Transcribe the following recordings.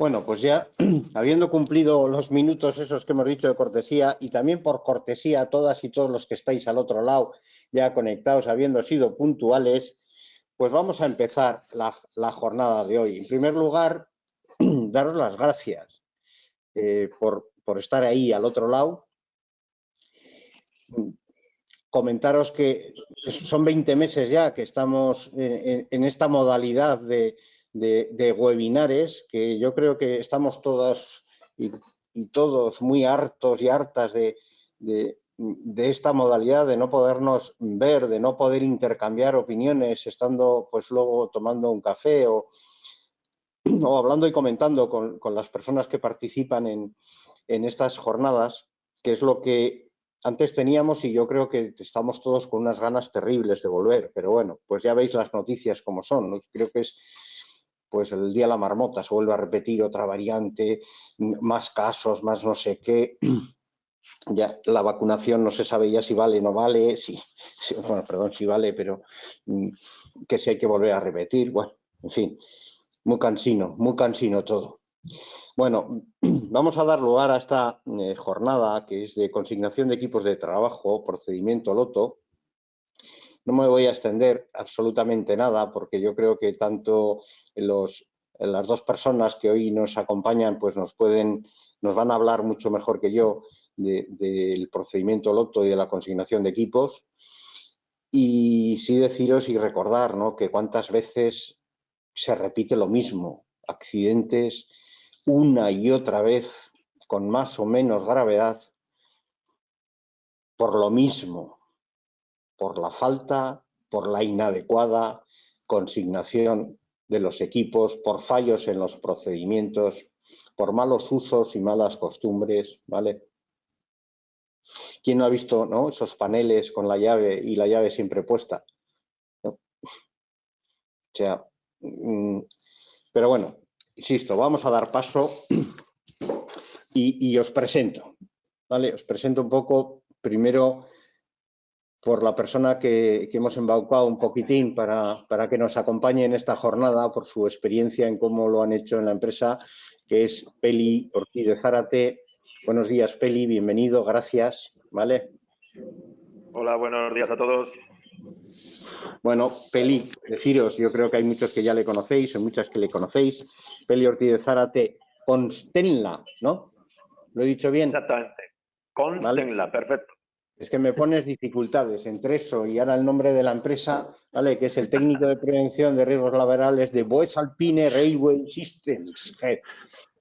Bueno, pues ya habiendo cumplido los minutos esos que hemos dicho de cortesía y también por cortesía a todas y todos los que estáis al otro lado ya conectados, habiendo sido puntuales, pues vamos a empezar la jornada de hoy. En primer lugar, daros las gracias por estar ahí al otro lado. Comentaros que son 20 meses ya que estamos en esta modalidad de webinares, que yo creo que estamos todas y todos muy hartos y hartas de esta modalidad, de no podernos ver, de no poder intercambiar opiniones, estando pues luego tomando un café o hablando y comentando con las personas que participan en estas jornadas, que es lo que antes teníamos, y yo creo que estamos todos con unas ganas terribles de volver, pero bueno, pues ya veis las noticias como son, ¿no? Creo que es pues el día de la marmota, se vuelve a repetir otra variante, más casos, más no sé qué. Ya la vacunación no se sabe ya si vale o no vale, bueno, perdón, si vale, pero que si hay que volver a repetir, bueno, en fin, muy cansino todo. Bueno, vamos a dar lugar a esta jornada que es de consignación de equipos de trabajo, procedimiento Loto. No me voy a extender absolutamente nada porque yo creo que tanto las dos personas que hoy nos acompañan pues nos van a hablar mucho mejor que yo del procedimiento Loto y de la consignación de equipos. Y sí deciros y recordar, ¿no?, que cuántas veces se repite lo mismo, accidentes una y otra vez con más o menos gravedad por lo mismo, por la falta, por la inadecuada consignación de los equipos, por fallos en los procedimientos, por malos usos y malas costumbres, ¿vale? ¿Quién no ha visto, ¿no?, esos paneles con la llave y la llave siempre puesta, ¿no? O sea, pero bueno, insisto, vamos a dar paso y os presento, ¿vale? Os presento un poco, primero, por la persona que hemos embaucado un poquitín para que nos acompañe en esta jornada, por su experiencia en cómo lo han hecho en la empresa, que es Peli Ortiz de Zárate. Buenos días, Peli, bienvenido, gracias, ¿vale? Hola, buenos días a todos. Bueno, Peli, deciros, yo creo que hay muchos que ya le conocéis, hay muchas que le conocéis. Peli Ortiz de Zárate, Constenla, ¿no? ¿Lo he dicho bien? Exactamente. Constenla, ¿vale? Perfecto. Es que me pones dificultades entre eso y ahora el nombre de la empresa, ¿vale?, que es el técnico de prevención de riesgos laborales de Voestalpine Railway Systems, GED.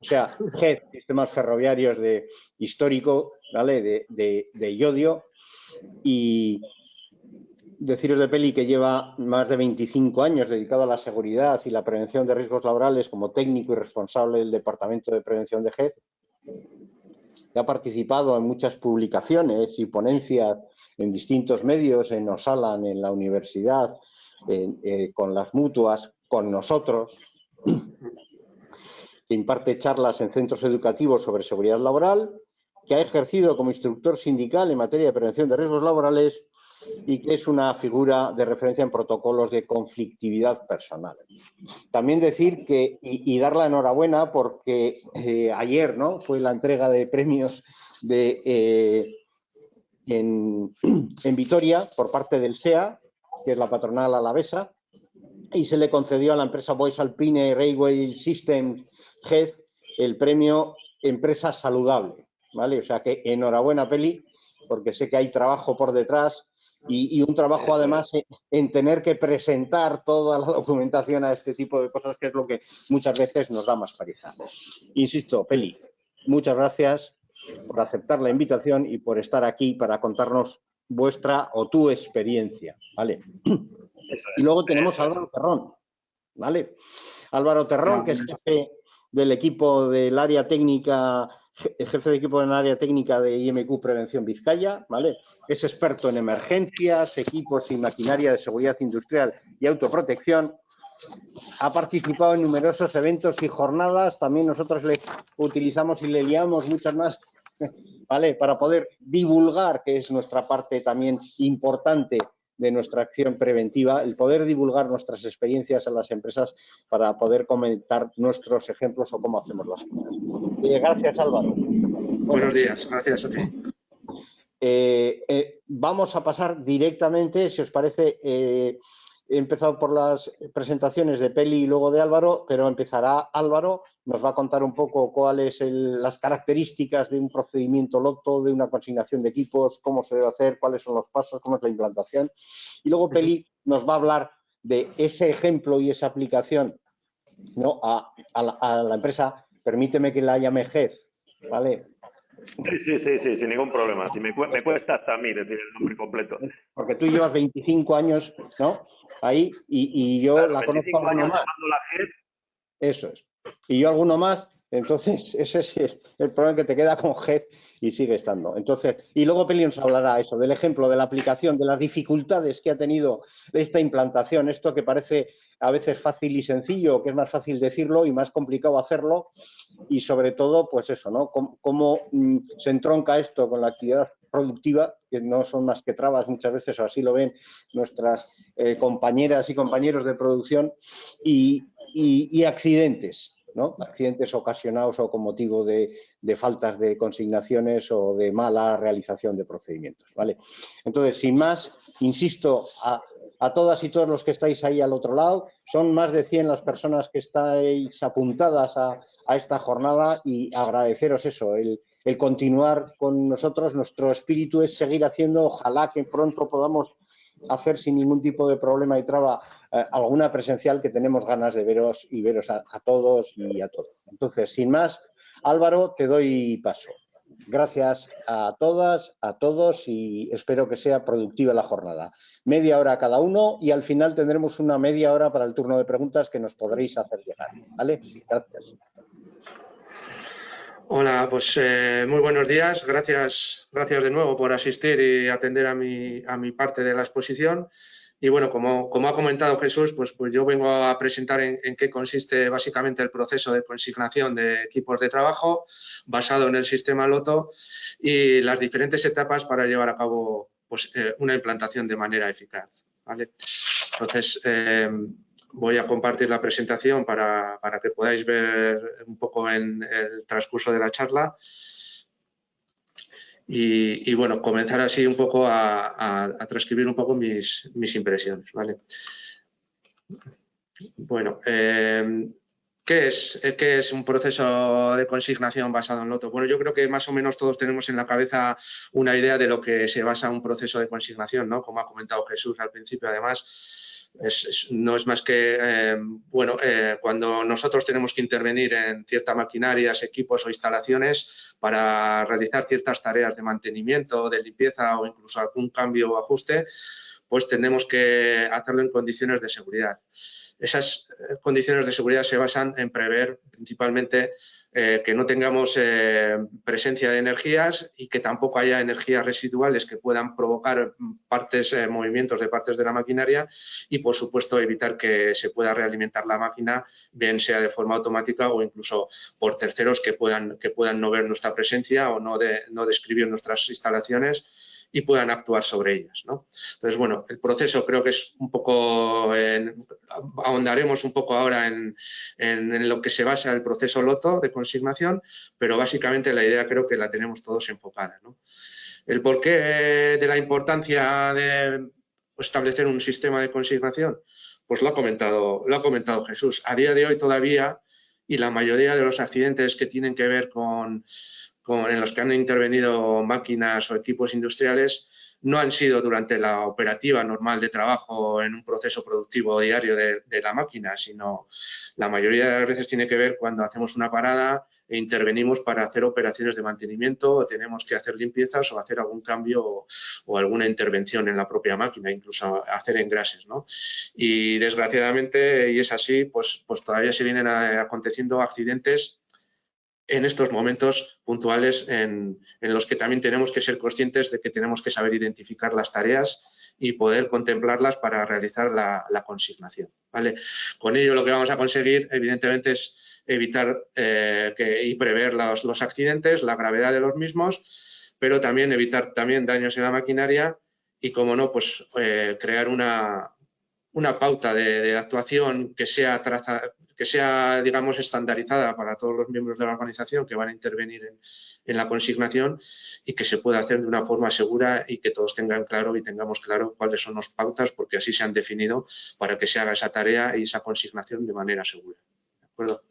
O sea, GED, sistemas ferroviarios histórico, ¿vale?, de Llodio. Y deciros de Peli que lleva más de 25 años dedicado a la seguridad y la prevención de riesgos laborales como técnico y responsable del Departamento de Prevención de GED. Ha participado en muchas publicaciones y ponencias en distintos medios, en Osalan, en la universidad, con las mutuas, con nosotros, que imparte charlas en centros educativos sobre seguridad laboral, que ha ejercido como instructor sindical en materia de prevención de riesgos laborales y que es una figura de referencia en protocolos de conflictividad personal. También decir que, y dar la enhorabuena porque ayer, ¿no?, fue la entrega de premios en Vitoria por parte del SEA, que es la patronal alavesa, y se le concedió a la empresa Voestalpine Railway Systems GED el premio Empresa Saludable, ¿vale? O sea que enhorabuena, Peli, porque sé que hay trabajo por detrás y un trabajo además en tener que presentar toda la documentación a este tipo de cosas, que es lo que muchas veces nos da más pereza. Insisto, Peli, muchas gracias por aceptar la invitación y por estar aquí para contarnos vuestra o tu experiencia, ¿vale? Y luego tenemos a Álvaro Terrón, ¿vale? Álvaro Terrón, que es jefe del equipo del área técnica, jefe de equipo en el área técnica de IMQ Prevención Vizcaya, ¿vale? Es experto en emergencias, equipos y maquinaria de seguridad industrial y autoprotección. Ha participado en numerosos eventos y jornadas. También nosotros le utilizamos y le liamos muchas más, ¿vale?, para poder divulgar, que es nuestra parte también importante de nuestra acción preventiva, el poder divulgar nuestras experiencias a las empresas para poder comentar nuestros ejemplos o cómo hacemos las cosas. Gracias, Álvaro. Buenos días, gracias a ti. Vamos a pasar directamente, si os parece, he empezado por las presentaciones de Peli y luego de Álvaro, pero empezará Álvaro, nos va a contar un poco cuáles son las características de un procedimiento LOTO, de una consignación de equipos, cómo se debe hacer, cuáles son los pasos, cómo es la implantación. Y luego Peli nos va a hablar de ese ejemplo y esa aplicación, ¿no?, a la empresa. Permíteme que la llame GEZ, ¿vale? Sí, sin ningún problema. Si me cuesta hasta a mí decir el nombre completo. Porque tú llevas 25 años, ¿no?, ahí, y yo claro, la conozco a alguno más. la GEZ. Eso es. Y yo alguno más, entonces ese es el problema, que te queda con GEZ y sigue estando. Entonces, y luego Peli nos hablará eso, del ejemplo, de la aplicación, de las dificultades que ha tenido esta implantación, esto que parece a veces fácil y sencillo, que es más fácil decirlo y más complicado hacerlo, y sobre todo, pues eso, ¿no?, cómo se entronca esto con la actividad productiva, que no son más que trabas muchas veces, o así lo ven nuestras compañeras y compañeros de producción, y accidentes, ¿no?, accidentes ocasionados o con motivo de faltas de consignaciones o de mala realización de procedimientos, ¿vale? Entonces, sin más, insisto a todas y todos los que estáis ahí al otro lado, son más de 100 las personas que estáis apuntadas a esta jornada, y agradeceros eso, el continuar con nosotros. Nuestro espíritu es seguir haciendo, ojalá que pronto podamos hacer sin ningún tipo de problema y traba alguna presencial, que tenemos ganas de veros y veros a todos y a todos. Entonces, sin más, Álvaro, te doy paso. Gracias a todas, a todos, y espero que sea productiva la jornada. Media hora cada uno, y al final tendremos una media hora para el turno de preguntas que nos podréis hacer llegar, ¿vale? Gracias. Hola, pues muy buenos días. Gracias de nuevo por asistir y atender a mi parte de la exposición. Y bueno, como ha comentado Jesús, pues yo vengo a presentar en qué consiste básicamente el proceso de consignación de equipos de trabajo basado en el sistema LOTO y las diferentes etapas para llevar a cabo, pues, una implantación de manera eficaz, ¿vale? Entonces, voy a compartir la presentación para que podáis ver un poco en el transcurso de la charla. Y bueno, comenzar así un poco a transcribir un poco mis impresiones, ¿vale? Bueno, ¿qué es un proceso de consignación basado en LOTO? Bueno, yo creo que más o menos todos tenemos en la cabeza una idea de lo que se basa un proceso de consignación, ¿no? Como ha comentado Jesús al principio, además, no es más que, cuando nosotros tenemos que intervenir en ciertas maquinarias, equipos o instalaciones para realizar ciertas tareas de mantenimiento, de limpieza o incluso algún cambio o ajuste, pues tenemos que hacerlo en condiciones de seguridad. Esas condiciones de seguridad se basan en prever principalmente que no tengamos presencia de energías y que tampoco haya energías residuales que puedan provocar movimientos de partes de la maquinaria, y, por supuesto, evitar que se pueda realimentar la máquina, bien sea de forma automática o incluso por terceros que puedan no ver nuestra presencia o no describir nuestras instalaciones y puedan actuar sobre ellas, ¿no? Entonces, bueno, el proceso creo que es un poco, ahondaremos un poco ahora en lo que se basa el proceso LOTO de consignación, pero básicamente la idea creo que la tenemos todos enfocada, ¿no? El porqué de la importancia de establecer un sistema de consignación, pues lo ha comentado Jesús. A día de hoy todavía, y la mayoría de los accidentes que tienen que ver en los que han intervenido máquinas o equipos industriales, no han sido durante la operativa normal de trabajo en un proceso productivo diario de la máquina, sino la mayoría de las veces tiene que ver cuando hacemos una parada e intervenimos para hacer operaciones de mantenimiento, o tenemos que hacer limpiezas o hacer algún cambio o alguna intervención en la propia máquina, incluso hacer engrases, ¿no? Y desgraciadamente, y es así, pues todavía se vienen aconteciendo accidentes en estos momentos puntuales en los que también tenemos que ser conscientes de que tenemos que saber identificar las tareas y poder contemplarlas para realizar la consignación, ¿vale? Con ello lo que vamos a conseguir, evidentemente, es evitar y prever los accidentes, la gravedad de los mismos, pero también evitar daños en la maquinaria y, como no, pues crear una pauta de actuación que sea, digamos, estandarizada para todos los miembros de la organización que van a intervenir en la consignación, y que se pueda hacer de una forma segura y que todos tengan claro y tengamos claro cuáles son las pautas, porque así se han definido para que se haga esa tarea y esa consignación de manera segura. ¿De acuerdo?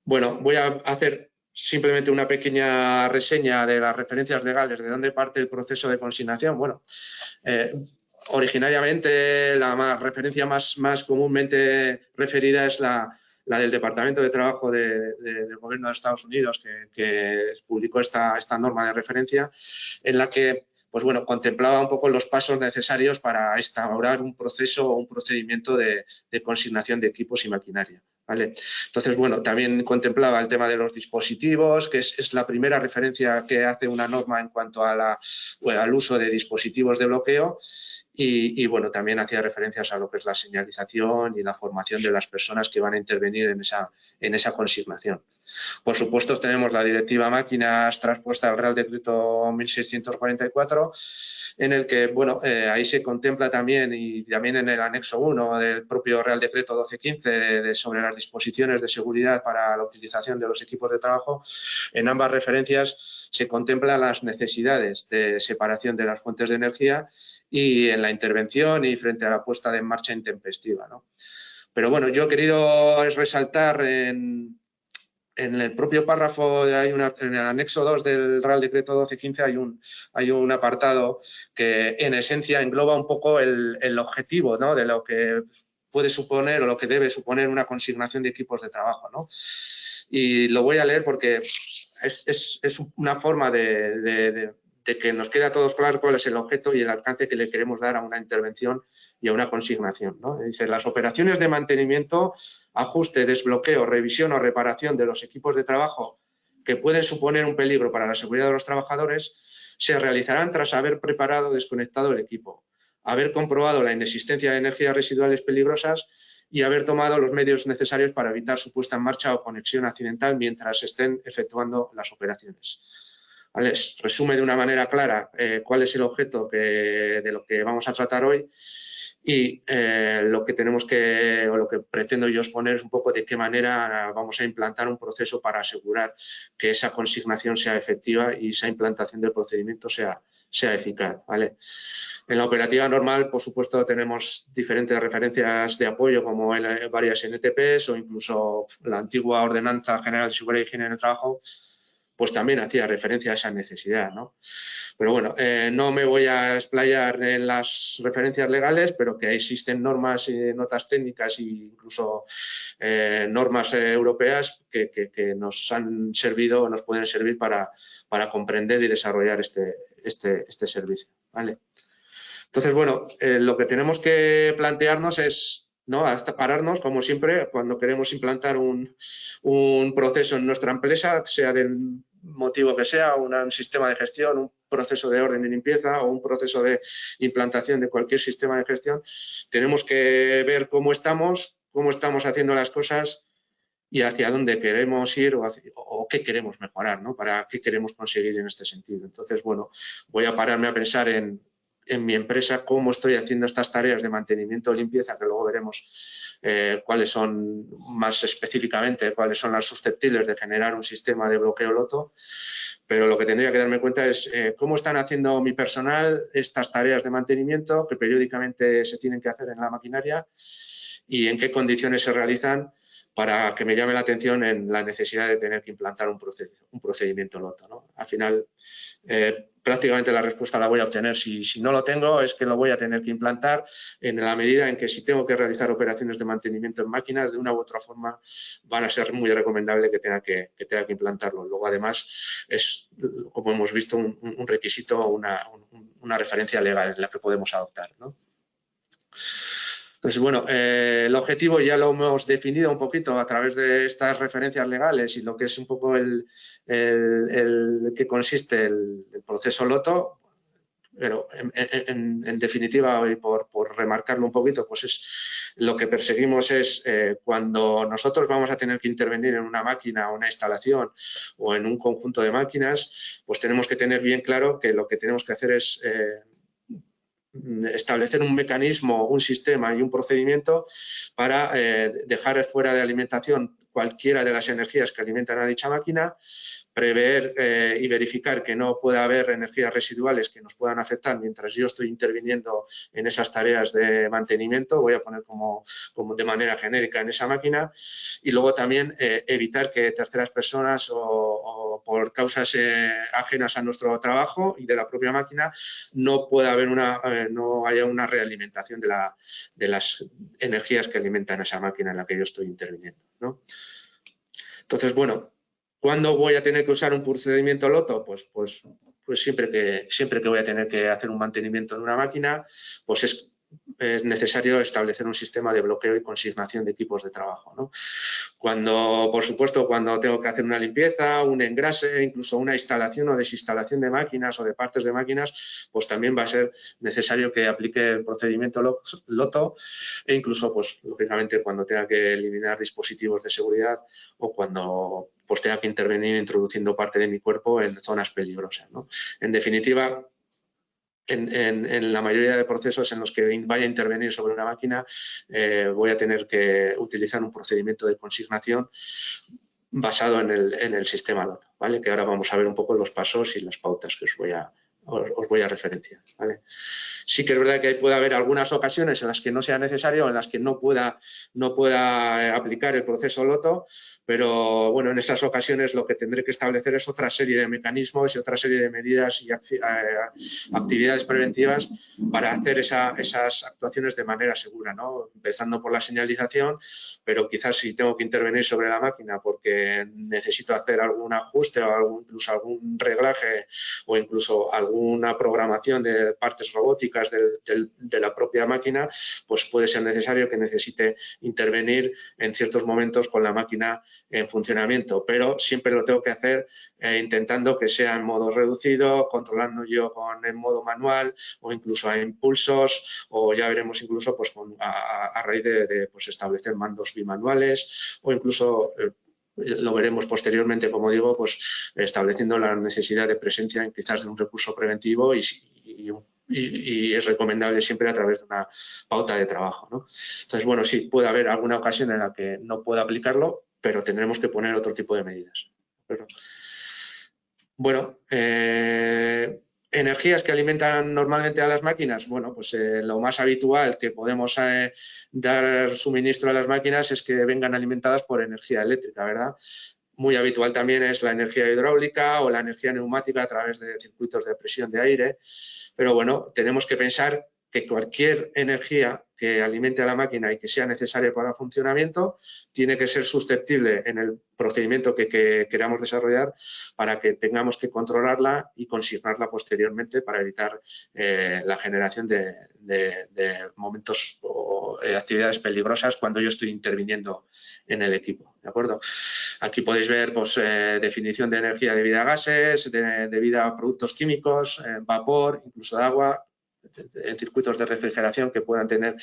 Bueno, voy a hacer simplemente una pequeña reseña de las referencias legales, de dónde parte el proceso de consignación. Bueno, originariamente la referencia más comúnmente referida es la del Departamento de Trabajo del Gobierno de Estados Unidos, que publicó esta norma de referencia, en la que, pues bueno, contemplaba un poco los pasos necesarios para instaurar un proceso o un procedimiento de consignación de equipos y maquinaria. ¿Vale? Entonces, bueno, también contemplaba el tema de los dispositivos, que es la primera referencia que hace una norma en cuanto a al uso de dispositivos de bloqueo. Y bueno, también hacía referencias a lo que es la señalización y la formación de las personas que van a intervenir en esa consignación. Por supuesto, tenemos la Directiva Máquinas transpuesta al Real Decreto 1644, en el que, bueno, ahí se contempla también, y también en el anexo 1 del propio Real Decreto 1215 sobre las disposiciones de seguridad para la utilización de los equipos de trabajo, en ambas referencias se contemplan las necesidades de separación de las fuentes de energía y en la intervención y frente a la puesta en marcha intempestiva, ¿no? Pero bueno, yo he querido resaltar en el propio párrafo, en el anexo 2 del Real Decreto 1215 hay un apartado que en esencia engloba un poco el objetivo, ¿no?, de lo que puede suponer o lo que debe suponer una consignación de equipos de trabajo, ¿no? Y lo voy a leer porque es una forma de que nos quede a todos claro cuál es el objeto y el alcance que le queremos dar a una intervención y a una consignación, ¿no? Dice: las operaciones de mantenimiento, ajuste, desbloqueo, revisión o reparación de los equipos de trabajo que pueden suponer un peligro para la seguridad de los trabajadores se realizarán tras haber preparado o desconectado el equipo, haber comprobado la inexistencia de energías residuales peligrosas y haber tomado los medios necesarios para evitar su puesta en marcha o conexión accidental mientras estén efectuando las operaciones. ¿Vale? Resume de una manera clara cuál es el objeto de lo que vamos a tratar hoy, y lo que tenemos o lo que pretendo yo exponer es un poco de qué manera vamos a implantar un proceso para asegurar que esa consignación sea efectiva y esa implantación del procedimiento sea eficaz, ¿vale? En la operativa normal, por supuesto, tenemos diferentes referencias de apoyo, como varias NTPs o incluso la antigua Ordenanza General de Seguridad y Higiene en el Trabajo, pues también hacía referencia a esa necesidad, ¿no? Pero bueno, no me voy a explayar en las referencias legales, pero que existen normas y notas técnicas e incluso normas europeas que nos han servido o nos pueden servir para comprender y desarrollar este servicio, ¿vale? Entonces, bueno, lo que tenemos que plantearnos es, ¿no?, hasta pararnos, como siempre, cuando queremos implantar un proceso en nuestra empresa, sea del motivo que sea, un sistema de gestión, un proceso de orden y limpieza o un proceso de implantación de cualquier sistema de gestión, tenemos que ver cómo estamos haciendo las cosas y hacia dónde queremos ir o qué queremos mejorar, ¿no?, para qué queremos conseguir en este sentido. Entonces, bueno, voy a pararme a pensar en mi empresa cómo estoy haciendo estas tareas de mantenimiento o limpieza, que luego veremos cuáles son más específicamente, cuáles son las susceptibles de generar un sistema de bloqueo LOTO. Pero lo que tendría que darme cuenta es cómo están haciendo mi personal estas tareas de mantenimiento que periódicamente se tienen que hacer en la maquinaria y en qué condiciones se realizan, para que me llame la atención en la necesidad de tener que implantar un procedimiento LOTO, ¿no? Al final, prácticamente la respuesta la voy a obtener. Si no lo tengo, es que lo voy a tener que implantar, en la medida en que, si tengo que realizar operaciones de mantenimiento en máquinas, de una u otra forma van a ser muy recomendable que tenga que implantarlo. Luego, además, es, como hemos visto, un requisito o una referencia legal en la que podemos adoptar, ¿no? Entonces, bueno, el objetivo ya lo hemos definido un poquito a través de estas referencias legales y lo que es un poco el que consiste el proceso LOTO. Pero en definitiva, y por remarcarlo un poquito, pues es lo que perseguimos es cuando nosotros vamos a tener que intervenir en una máquina o una instalación o en un conjunto de máquinas, pues tenemos que tener bien claro que lo que tenemos que hacer es establecer un mecanismo, un sistema y un procedimiento para dejar fuera de alimentación cualquiera de las energías que alimentan a dicha máquina, prever y verificar que no pueda haber energías residuales que nos puedan afectar mientras yo estoy interviniendo en esas tareas de mantenimiento, voy a poner como de manera genérica en esa máquina, y luego también evitar que terceras personas o por causas ajenas a nuestro trabajo y de la propia máquina no pueda haber no haya una realimentación de las energías que alimentan a esa máquina en la que yo estoy interviniendo, ¿no? Entonces, bueno, ¿cuándo voy a tener que usar un procedimiento LOTO? Pues siempre que voy a tener que hacer un mantenimiento en una máquina, pues es necesario establecer un sistema de bloqueo y consignación de equipos de trabajo, ¿no? Por supuesto, cuando tengo que hacer una limpieza, un engrase, incluso una instalación o desinstalación de máquinas o de partes de máquinas, pues también va a ser necesario que aplique el procedimiento LOTO e incluso, pues lógicamente, cuando tenga que eliminar dispositivos de seguridad o cuando pues tenga que intervenir introduciendo parte de mi cuerpo en zonas peligrosas, ¿no? En definitiva, en la mayoría de procesos en los que vaya a intervenir sobre una máquina, voy a tener que utilizar un procedimiento de consignación basado en el sistema LOTO, ¿vale? Que ahora vamos a ver un poco los pasos y las pautas que os voy a referenciar, ¿vale? Sí que es verdad que puede haber algunas ocasiones en las que no sea necesario, en las que no pueda aplicar el proceso LOTO, pero bueno, en esas ocasiones lo que tendré que establecer es otra serie de mecanismos y otra serie de medidas y actividades preventivas para hacer esas actuaciones de manera segura, ¿no? Empezando por la señalización, pero quizás si tengo que intervenir sobre la máquina porque necesito hacer algún ajuste o incluso algún reglaje o incluso alguna programación de partes robóticas de la propia máquina, pues puede ser necesario que necesite intervenir en ciertos momentos con la máquina en funcionamiento, pero siempre lo tengo que hacer intentando que sea en modo reducido, controlando yo en modo manual o incluso a impulsos, o ya veremos incluso pues a raíz de pues establecer mandos bimanuales o incluso lo veremos posteriormente, como digo, pues estableciendo la necesidad de presencia quizás de un recurso preventivo y es recomendable siempre a través de una pauta de trabajo, ¿no? Entonces, bueno, sí, puede haber alguna ocasión en la que no pueda aplicarlo, pero tendremos que poner otro tipo de medidas. Bueno, energías que alimentan normalmente a las máquinas, bueno, pues lo más habitual que podemos dar suministro a las máquinas es que vengan alimentadas por energía eléctrica, ¿verdad? Muy habitual también es la energía hidráulica o la energía neumática a través de circuitos de presión de aire, pero bueno, tenemos que pensar que cualquier energía que alimente a la máquina y que sea necesaria para el funcionamiento tiene que ser susceptible en el procedimiento que queramos desarrollar para que tengamos que controlarla y consignarla posteriormente para evitar la generación de momentos o actividades peligrosas cuando yo estoy interviniendo en el equipo, ¿de acuerdo? Aquí podéis ver pues, definición de energía debida a gases, debida a productos químicos, vapor, incluso de agua, en circuitos de refrigeración que puedan tener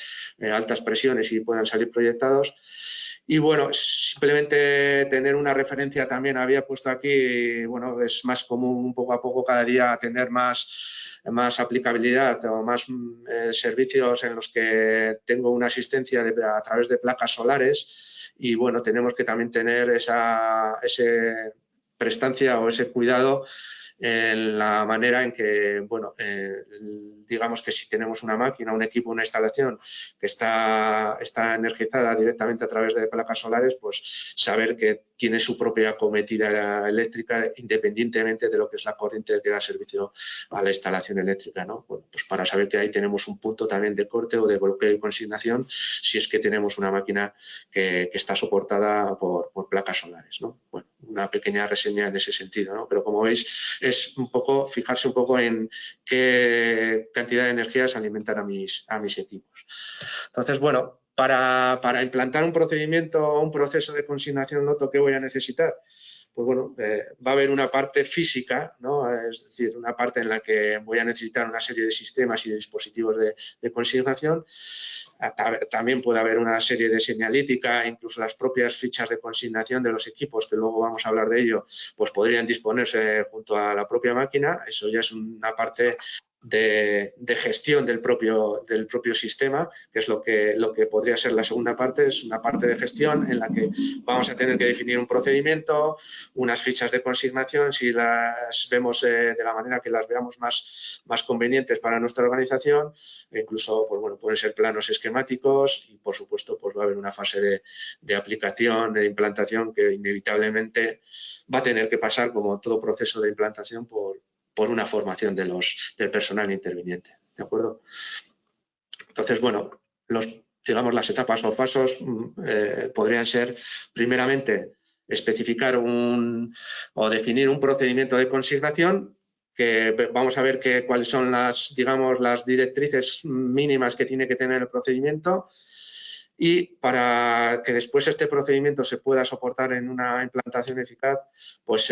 altas presiones y puedan salir proyectados. Y bueno, simplemente tener una referencia también había puesto aquí, bueno, es más común poco a poco cada día tener más aplicabilidad o más servicios en los que tengo una asistencia a través de placas solares y bueno, tenemos que también tener esa prestancia o ese cuidado en la manera en que, bueno, digamos que si tenemos una máquina, un equipo, una instalación que está energizada directamente a través de placas solares, pues saber que tiene su propia acometida eléctrica independientemente de lo que es la corriente que da servicio a la instalación eléctrica, ¿no? Bueno, pues para saber que ahí tenemos un punto también de corte o de bloqueo y consignación si es que tenemos una máquina que está soportada por placas solares, ¿no? Bueno, una pequeña reseña en ese sentido, ¿no? Pero como veis, es un poco fijarse un poco en qué cantidad de energías alimentan a mis equipos. Entonces, bueno, para implantar un procedimiento o un proceso de consignación LOTO, ¿qué voy a necesitar? Pues bueno, va a haber una parte física, ¿no? Es decir, una parte en la que voy a necesitar una serie de sistemas y de dispositivos de consignación. También puede haber una serie de señalítica, incluso las propias fichas de consignación de los equipos, que luego vamos a hablar de ello, pues podrían disponerse junto a la propia máquina. Eso ya es una parte gestión del propio sistema, que es lo que podría ser la segunda parte. Es una parte de gestión en la que vamos a tener que definir un procedimiento, unas fichas de consignación, si las vemos de la manera que las veamos más convenientes para nuestra organización, e incluso pues, bueno, pueden ser planos esquemáticos y, por supuesto, pues va a haber una fase de aplicación, de implantación, que inevitablemente va a tener que pasar, como todo proceso de implantación, por una formación del personal interviniente, ¿de acuerdo? Entonces, bueno, digamos, las etapas o pasos podrían ser, primeramente, especificar o definir un procedimiento de consignación, que vamos a ver cuáles son las directrices mínimas que tiene que tener el procedimiento, y para que después este procedimiento se pueda soportar en una implantación eficaz, pues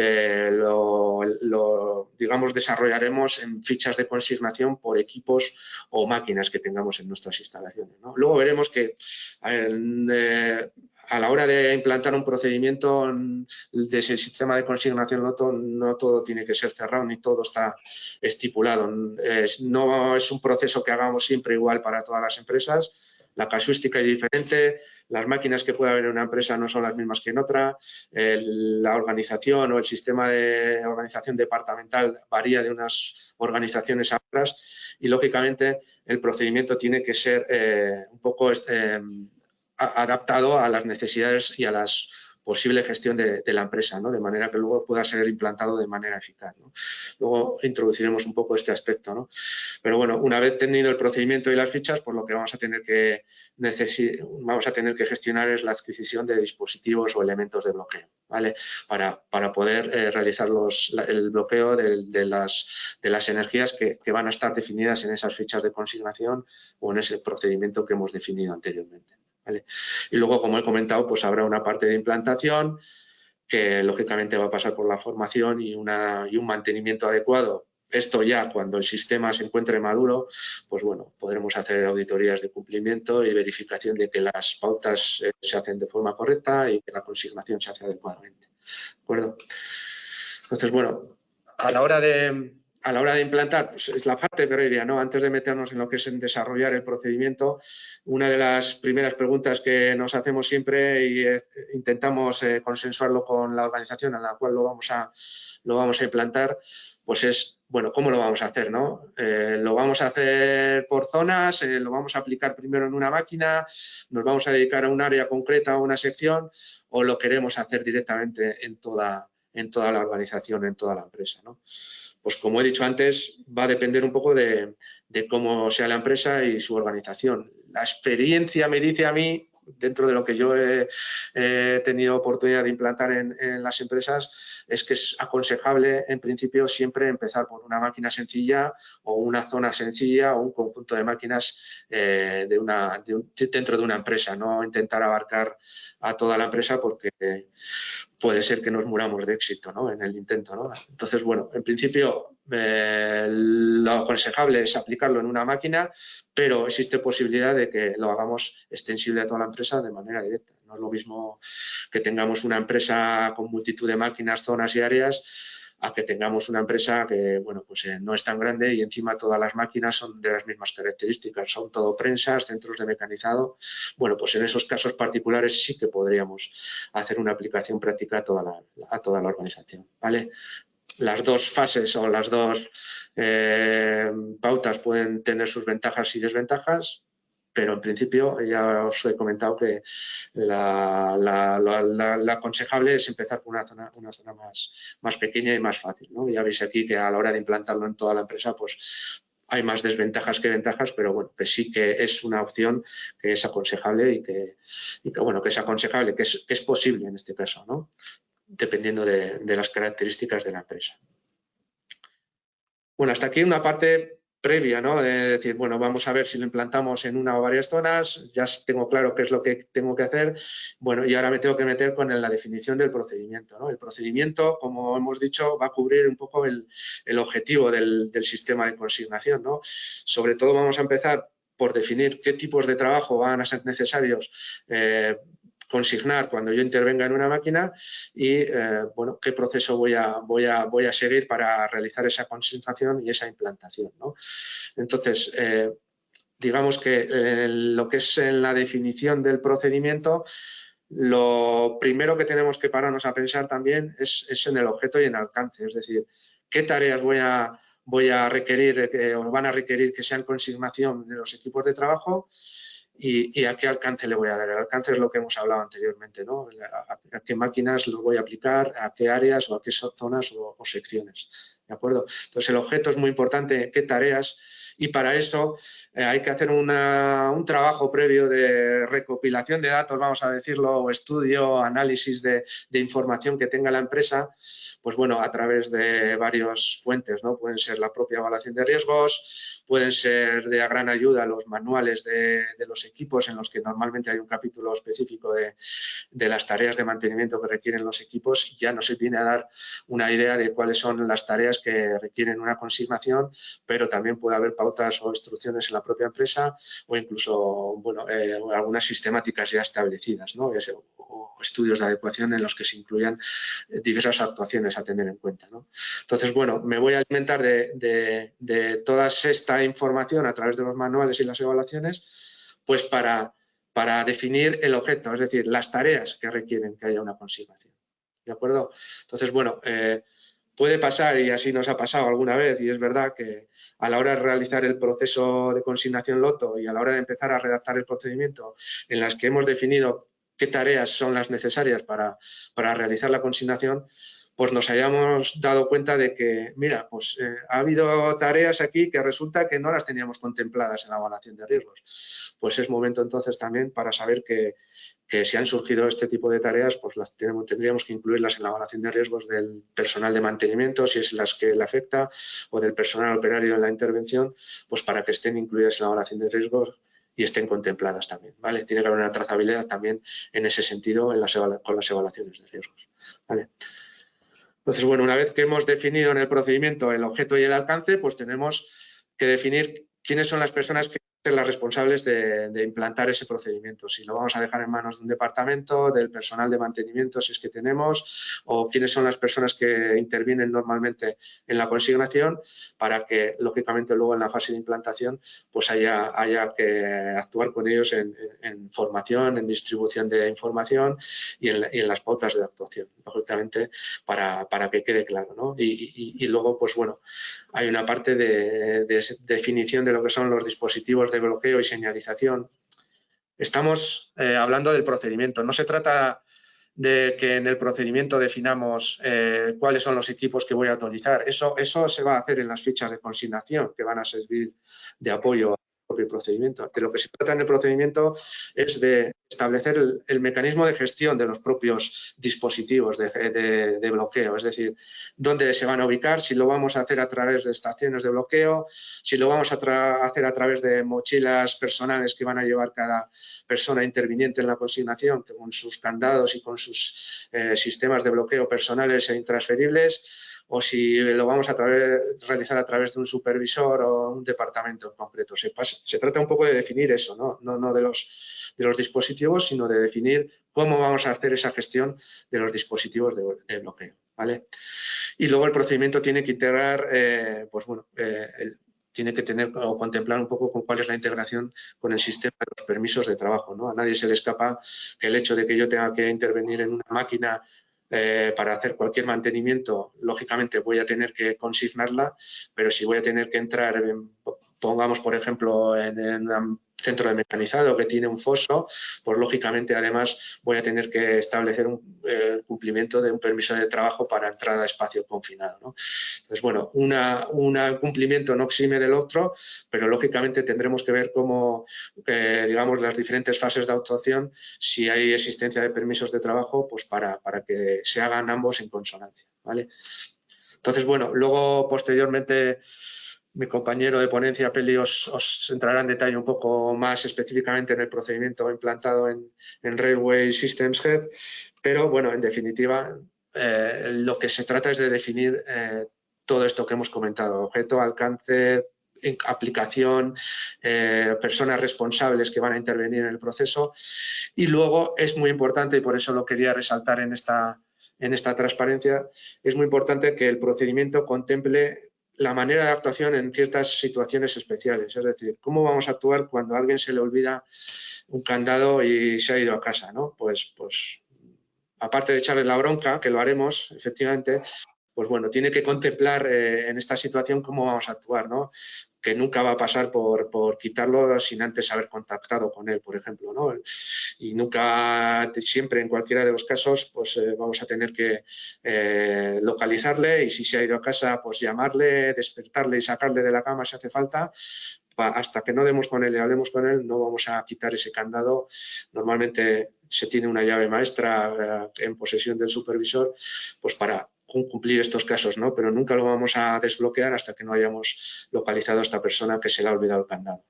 digamos, desarrollaremos en fichas de consignación por equipos o máquinas que tengamos en nuestras instalaciones, ¿no? Luego veremos que a la hora de implantar un procedimiento de ese sistema de consignación, no todo tiene que ser cerrado ni todo está estipulado. No es un proceso que hagamos siempre igual para todas las empresas. La casuística es diferente, las máquinas que puede haber en una empresa no son las mismas que en otra, la organización o el sistema de organización departamental varía de unas organizaciones a otras, y, lógicamente, el procedimiento tiene que ser un poco adaptado a las necesidades y a las posible gestión de la empresa, ¿no? De manera que luego pueda ser implantado de manera eficaz, ¿no? Luego introduciremos un poco este aspecto, ¿no? Pero bueno, una vez tenido el procedimiento y las fichas, pues lo que vamos a tener que gestionar es la adquisición de dispositivos o elementos de bloqueo, ¿vale? Para poder realizar el bloqueo de las energías que van a estar definidas en esas fichas de consignación o en ese procedimiento que hemos definido anteriormente, ¿vale? Y luego, como he comentado, pues habrá una parte de implantación que, lógicamente, va a pasar por la formación y un mantenimiento adecuado. Esto ya, cuando el sistema se encuentre maduro, pues bueno, podremos hacer auditorías de cumplimiento y verificación de que las pautas se hacen de forma correcta y que la consignación se hace adecuadamente, ¿de acuerdo? Entonces, bueno, a la hora de implantar, pues es la parte previa, ¿no? Antes de meternos en lo que es en desarrollar el procedimiento, una de las primeras preguntas que nos hacemos siempre y intentamos consensuarlo con la organización a la cual lo vamos a implantar, pues es, bueno, ¿cómo lo vamos a hacer, no? ¿Lo vamos a hacer por zonas? ¿Lo vamos a aplicar primero en una máquina? ¿Nos vamos a dedicar a un área concreta, a una sección? ¿O lo queremos hacer directamente en toda la organización, en toda la empresa, ¿no? Pues, como he dicho antes, va a depender un poco de cómo sea la empresa y su organización. La experiencia me dice a mí, dentro de lo que yo he tenido oportunidad de implantar en las empresas, es que es aconsejable, en principio, siempre empezar por una máquina sencilla o una zona sencilla o un conjunto de máquinas dentro de una empresa, no intentar abarcar a toda la empresa, porque puede ser que nos muramos de éxito, ¿no? En el intento, ¿no? Entonces, bueno, en principio lo aconsejable es aplicarlo en una máquina, pero existe posibilidad de que lo hagamos extensible a toda la empresa de manera directa. No es lo mismo que tengamos una empresa con multitud de máquinas, zonas y áreas, a que tengamos una empresa que, bueno, pues no es tan grande y encima todas las máquinas son de las mismas características, son todo prensas, centros de mecanizado. Bueno, pues en esos casos particulares sí que podríamos hacer una aplicación práctica a toda la organización, ¿vale? Las dos fases o las dos pautas pueden tener sus ventajas y desventajas, pero en principio ya os he comentado que la aconsejable es empezar por una zona más pequeña y más fácil, ¿no? Ya veis aquí que a la hora de implantarlo en toda la empresa, pues hay más desventajas que ventajas, pero bueno, que sí que es una opción que es aconsejable y que bueno, que es aconsejable, que es posible en este caso, ¿no? Dependiendo de las características de la empresa. Bueno, hasta aquí una parte previa, ¿no? De decir, bueno, vamos a ver si lo implantamos en una o varias zonas, ya tengo claro qué es lo que tengo que hacer, bueno, y ahora me tengo que meter con la definición del procedimiento, ¿no? El procedimiento, como hemos dicho, va a cubrir un poco el objetivo del sistema de consignación, ¿no? Sobre todo vamos a empezar por definir qué tipos de trabajo van a ser necesarios consignar cuando yo intervenga en una máquina y, bueno, qué proceso voy a seguir para realizar esa consignación y esa implantación, ¿no? Entonces, digamos que lo que es en la definición del procedimiento, lo primero que tenemos que pararnos a pensar también es en el objeto y en el alcance, es decir, qué tareas voy a requerir o van a requerir que sean consignación de los equipos de trabajo y a qué alcance le voy a dar. El alcance es lo que hemos hablado anteriormente, ¿no? A qué máquinas los voy a aplicar, a qué áreas o a qué zonas o secciones, ¿de acuerdo? Entonces el objeto es muy importante, qué tareas, y para eso hay que hacer un trabajo previo de recopilación de datos, vamos a decirlo, o estudio, análisis de información que tenga la empresa, pues bueno, a través de varias fuentes, ¿no? Pueden ser la propia evaluación de riesgos, pueden ser de gran ayuda los manuales de los equipos en los que normalmente hay un capítulo específico de las tareas de mantenimiento que requieren los equipos, y ya nos viene a dar una idea de cuáles son las tareas que requieren una consignación, pero también puede haber pautas o instrucciones en la propia empresa o incluso, bueno, algunas sistemáticas ya establecidas, ¿no? O estudios de adecuación en los que se incluyan diversas actuaciones a tener en cuenta, ¿no? Entonces, bueno, me voy a alimentar de toda esta información a través de los manuales y las evaluaciones, pues para definir el objeto, es decir, las tareas que requieren que haya una consignación, ¿de acuerdo? Entonces, bueno, puede pasar, y así nos ha pasado alguna vez, y es verdad que a la hora de realizar el proceso de consignación loto y a la hora de empezar a redactar el procedimiento, en las que hemos definido qué tareas son las necesarias para realizar la consignación, pues nos hayamos dado cuenta de que, mira, pues ha habido tareas aquí que resulta que no las teníamos contempladas en la evaluación de riesgos. Pues es momento entonces también para saber que si han surgido este tipo de tareas, pues tendríamos que incluirlas en la evaluación de riesgos del personal de mantenimiento, si es las que le afecta, o del personal operario en la intervención, pues para que estén incluidas en la evaluación de riesgos y estén contempladas también, ¿vale? Tiene que haber una trazabilidad también en ese sentido con las evaluaciones de riesgos, ¿vale? Entonces, bueno, una vez que hemos definido en el procedimiento el objeto y el alcance, pues tenemos que definir quiénes son las personas que son las responsables de implantar ese procedimiento. Si lo vamos a dejar en manos de un departamento, del personal de mantenimiento, si es que tenemos, o quiénes son las personas que intervienen normalmente en la consignación, para que, lógicamente, luego en la fase de implantación pues haya que actuar con ellos en formación, en distribución de información y en las pautas de actuación, lógicamente, para que quede claro, ¿no? Y luego, pues bueno, hay una parte de definición de lo que son los dispositivos de bloqueo y señalización. Estamos hablando del procedimiento. No se trata de que en el procedimiento definamos cuáles son los equipos que voy a autorizar. Eso se va a hacer en las fichas de consignación que van a servir de apoyo al propio procedimiento. De lo que se trata en el procedimiento es de establecer el mecanismo de gestión de los propios dispositivos de bloqueo, es decir, dónde se van a ubicar, si lo vamos a hacer a través de estaciones de bloqueo, si lo vamos a hacer a través de mochilas personales que van a llevar cada persona interviniente en la consignación, con sus candados y con sus sistemas de bloqueo personales e intransferibles, o si lo vamos a realizar a través de un supervisor o un departamento en concreto. Se trata un poco de definir eso, no de los dispositivos, sino de definir cómo vamos a hacer esa gestión de los dispositivos de bloqueo, ¿vale? Y luego el procedimiento tiene que integrar, pues bueno, tiene que tener o contemplar un poco con cuál es la integración con el sistema de los permisos de trabajo, ¿no? A nadie se le escapa que el hecho de que yo tenga que intervenir en una máquina para hacer cualquier mantenimiento, lógicamente voy a tener que consignarla, pero si voy a tener que entrar, pongamos por ejemplo en un centro de mecanizado que tiene un foso, pues lógicamente además voy a tener que establecer un cumplimiento de un permiso de trabajo para entrada a espacio confinado, ¿no? Entonces, bueno, un cumplimiento no exime del otro, pero lógicamente tendremos que ver cómo, digamos, las diferentes fases de actuación, si hay existencia de permisos de trabajo, pues para que se hagan ambos en consonancia, ¿vale? Entonces, bueno, luego posteriormente mi compañero de ponencia, Peli, os entrará en detalle un poco más específicamente en el procedimiento implantado en Railway Systems Head, pero bueno, en definitiva, lo que se trata es de definir todo esto que hemos comentado: objeto, alcance, aplicación, personas responsables que van a intervenir en el proceso. Y luego es muy importante, y por eso lo quería resaltar en esta transparencia, es muy importante que el procedimiento contemple la manera de actuación en ciertas situaciones especiales. Es decir, cómo vamos a actuar cuando a alguien se le olvida un candado y se ha ido a casa, ¿no? Pues aparte de echarle la bronca, que lo haremos, efectivamente, pues bueno, tiene que contemplar en esta situación cómo vamos a actuar, ¿no? Que nunca va a pasar por quitarlo sin antes haber contactado con él, por ejemplo, ¿no? Y nunca, siempre, en cualquiera de los casos, pues vamos a tener que localizarle, y si se ha ido a casa, pues llamarle, despertarle y sacarle de la cama si hace falta. Hasta que no demos con él y hablemos con él, no vamos a quitar ese candado. Normalmente se tiene una llave maestra en posesión del supervisor, pues para cumplir estos casos, ¿no? Pero nunca lo vamos a desbloquear hasta que no hayamos localizado a esta persona que se le ha olvidado el candado.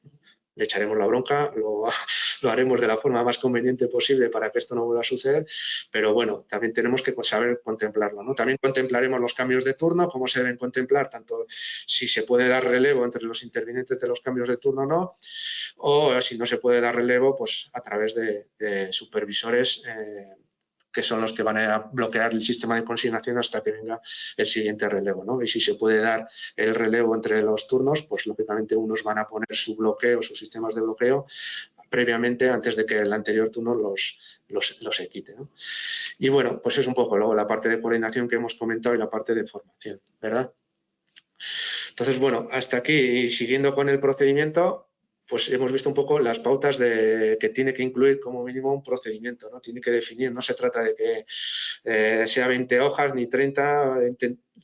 Le echaremos la bronca, lo haremos de la forma más conveniente posible para que esto no vuelva a suceder, pero bueno, también tenemos que saber contemplarlo, ¿no? También contemplaremos los cambios de turno, cómo se deben contemplar, tanto si se puede dar relevo entre los intervinientes de los cambios de turno o no, o si no se puede dar relevo, pues a través de supervisores que son los que van a bloquear el sistema de consignación hasta que venga el siguiente relevo, ¿no? Y si se puede dar el relevo entre los turnos, pues lógicamente unos van a poner su bloqueo, sus sistemas de bloqueo previamente, antes de que el anterior turno los quite, ¿no? Y bueno, pues es un poco luego la parte de coordinación que hemos comentado y la parte de formación, ¿verdad? Entonces, bueno, hasta aquí, y siguiendo con el procedimiento, pues hemos visto un poco las pautas que tiene que incluir como mínimo un procedimiento, ¿no? Tiene que definir, no se trata de que sea 20 hojas ni 30,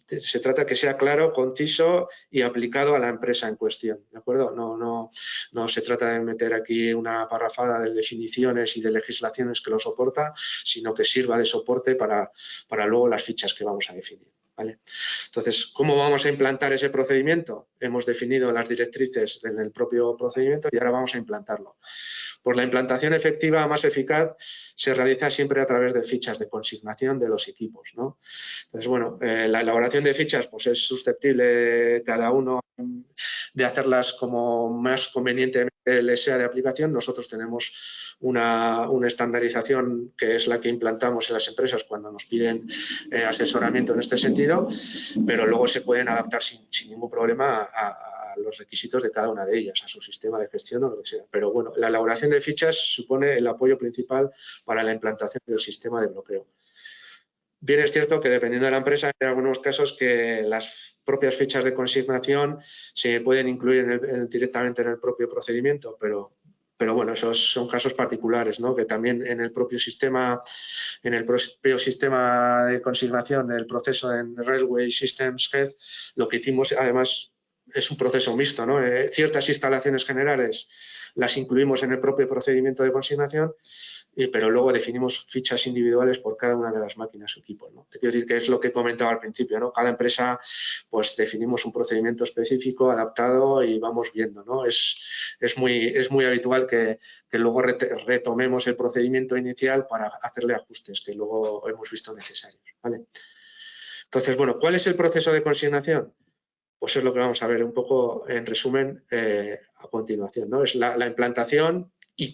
se trata que sea claro, conciso y aplicado a la empresa en cuestión, ¿de acuerdo? No se trata de meter aquí una parrafada de definiciones y de legislaciones que lo soporta, sino que sirva de soporte para luego las fichas que vamos a definir. ¿Vale? Entonces, ¿cómo vamos a implantar ese procedimiento? Hemos definido las directrices en el propio procedimiento y ahora vamos a implantarlo. Pues la implantación efectiva más eficaz se realiza siempre a través de fichas de consignación de los equipos, ¿no? Entonces, bueno, la elaboración de fichas pues es susceptible cada uno de hacerlas como más convenientemente les sea de aplicación. Nosotros tenemos una estandarización que es la que implantamos en las empresas cuando nos piden asesoramiento en este sentido, pero luego se pueden adaptar sin ningún problema a los requisitos de cada una de ellas, a su sistema de gestión o lo que sea. Pero bueno, la elaboración de fichas supone el apoyo principal para la implantación del sistema de bloqueo. Bien, es cierto que dependiendo de la empresa, hay algunos casos que las propias fichas de consignación se pueden incluir directamente en el propio procedimiento, pero bueno, esos son casos particulares, ¿no? Que también en el propio sistema de consignación, el proceso en Railway Systems Head, lo que hicimos además es un proceso mixto, ¿no? Ciertas instalaciones generales las incluimos en el propio procedimiento de consignación, pero luego definimos fichas individuales por cada una de las máquinas o equipos, ¿no? Te quiero decir que es lo que comentaba al principio, ¿no? Cada empresa, pues definimos un procedimiento específico, adaptado y vamos viendo, ¿no? Es muy habitual que luego retomemos el procedimiento inicial para hacerle ajustes que luego hemos visto necesarios, ¿vale? Entonces, bueno, ¿cuál es el proceso de consignación? Pues es lo que vamos a ver un poco en resumen a continuación, ¿no? Es la implantación y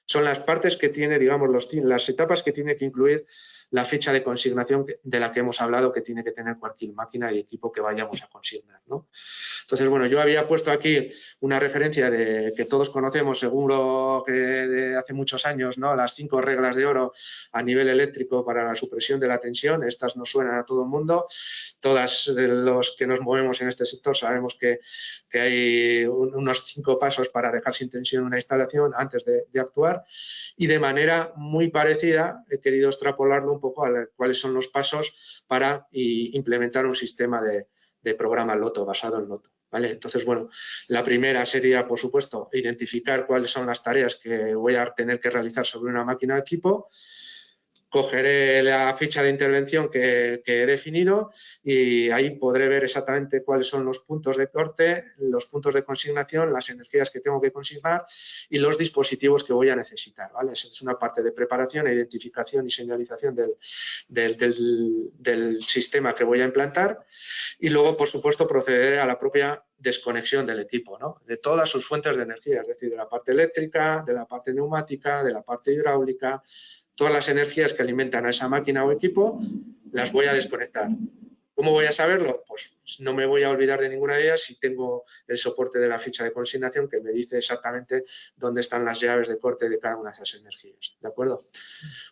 son las partes que tiene, digamos, las etapas que tiene que incluir la ficha de consignación de la que hemos hablado, que tiene que tener cualquier máquina y equipo que vayamos a consignar, ¿no? Entonces, bueno, yo había puesto aquí una referencia de que todos conocemos, seguro que de hace muchos años, ¿no? Las 5 reglas de oro a nivel eléctrico para la supresión de la tensión. Estas nos suenan a todo el mundo. Todas de los que nos movemos en este sector sabemos que hay unos 5 pasos para dejar sin tensión una instalación antes de actuar, y de manera muy parecida he querido extrapolarlo un poco a cuáles son los pasos para implementar un sistema de programa Loto, basado en Loto, ¿vale? Entonces, bueno, la primera sería, por supuesto, identificar cuáles son las tareas que voy a tener que realizar sobre una máquina o equipo. cogeré la ficha de intervención que he definido y ahí podré ver exactamente cuáles son los puntos de corte, los puntos de consignación, las energías que tengo que consignar y los dispositivos que voy a necesitar, ¿vale? Esa es una parte de preparación, identificación y señalización del sistema que voy a implantar y luego, por supuesto, procederé a la propia desconexión del equipo, ¿no? De todas sus fuentes de energía, es decir, de la parte eléctrica, de la parte neumática, de la parte hidráulica. Todas las energías que alimentan a esa máquina o equipo las voy a desconectar. ¿Cómo voy a saberlo? Pues no me voy a olvidar de ninguna de ellas si tengo el soporte de la ficha de consignación que me dice exactamente dónde están las llaves de corte de cada una de esas energías. ¿De acuerdo?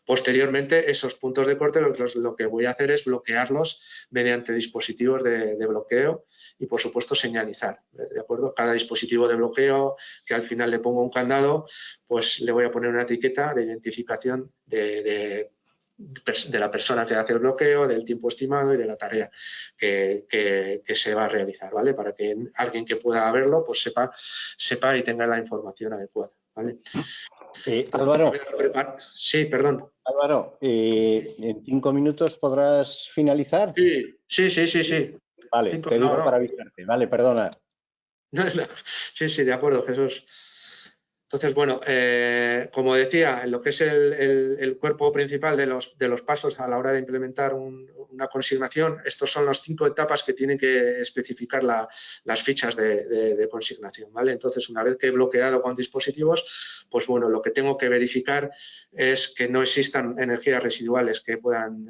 Posteriormente, esos puntos de corte lo que voy a hacer es bloquearlos mediante dispositivos de bloqueo y, por supuesto, señalizar. ¿De acuerdo? Cada dispositivo de bloqueo que al final le pongo un candado, pues le voy a poner una etiqueta de identificación de la persona que hace el bloqueo, del tiempo estimado y de la tarea que se va a realizar, ¿vale? Para que alguien que pueda verlo pues sepa y tenga la información adecuada, ¿vale? Álvaro. Sí, perdón. Álvaro, ¿en 5 minutos podrás finalizar? Sí. Vale, te digo para avisarte. Vale, perdona. Sí, de acuerdo, Jesús. Entonces, bueno, como decía, en lo que es el cuerpo principal de los pasos a la hora de implementar una consignación, estos son las 5 etapas que tienen que especificar las fichas de consignación, ¿vale? Entonces, una vez que he bloqueado con dispositivos, pues bueno, lo que tengo que verificar es que no existan energías residuales que puedan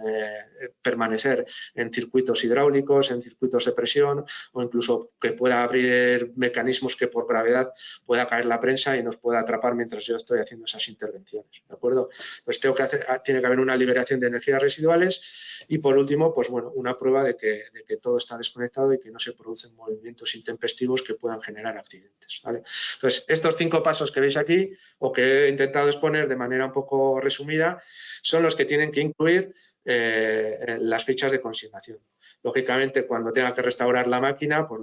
permanecer en circuitos hidráulicos, en circuitos de presión o incluso que pueda abrir mecanismos que por gravedad pueda caer la prensa y nos pueda atrapar mientras yo estoy haciendo esas intervenciones, ¿de acuerdo? Pues tiene que haber una liberación de energías residuales y, por último, pues bueno, una prueba de que todo está desconectado y que no se producen movimientos intempestivos que puedan generar accidentes, ¿vale? Entonces, estos 5 pasos que veis aquí o que he intentado exponer de manera un poco resumida son los que tienen que incluir las fichas de consignación. Lógicamente, cuando tenga que restaurar la máquina, pues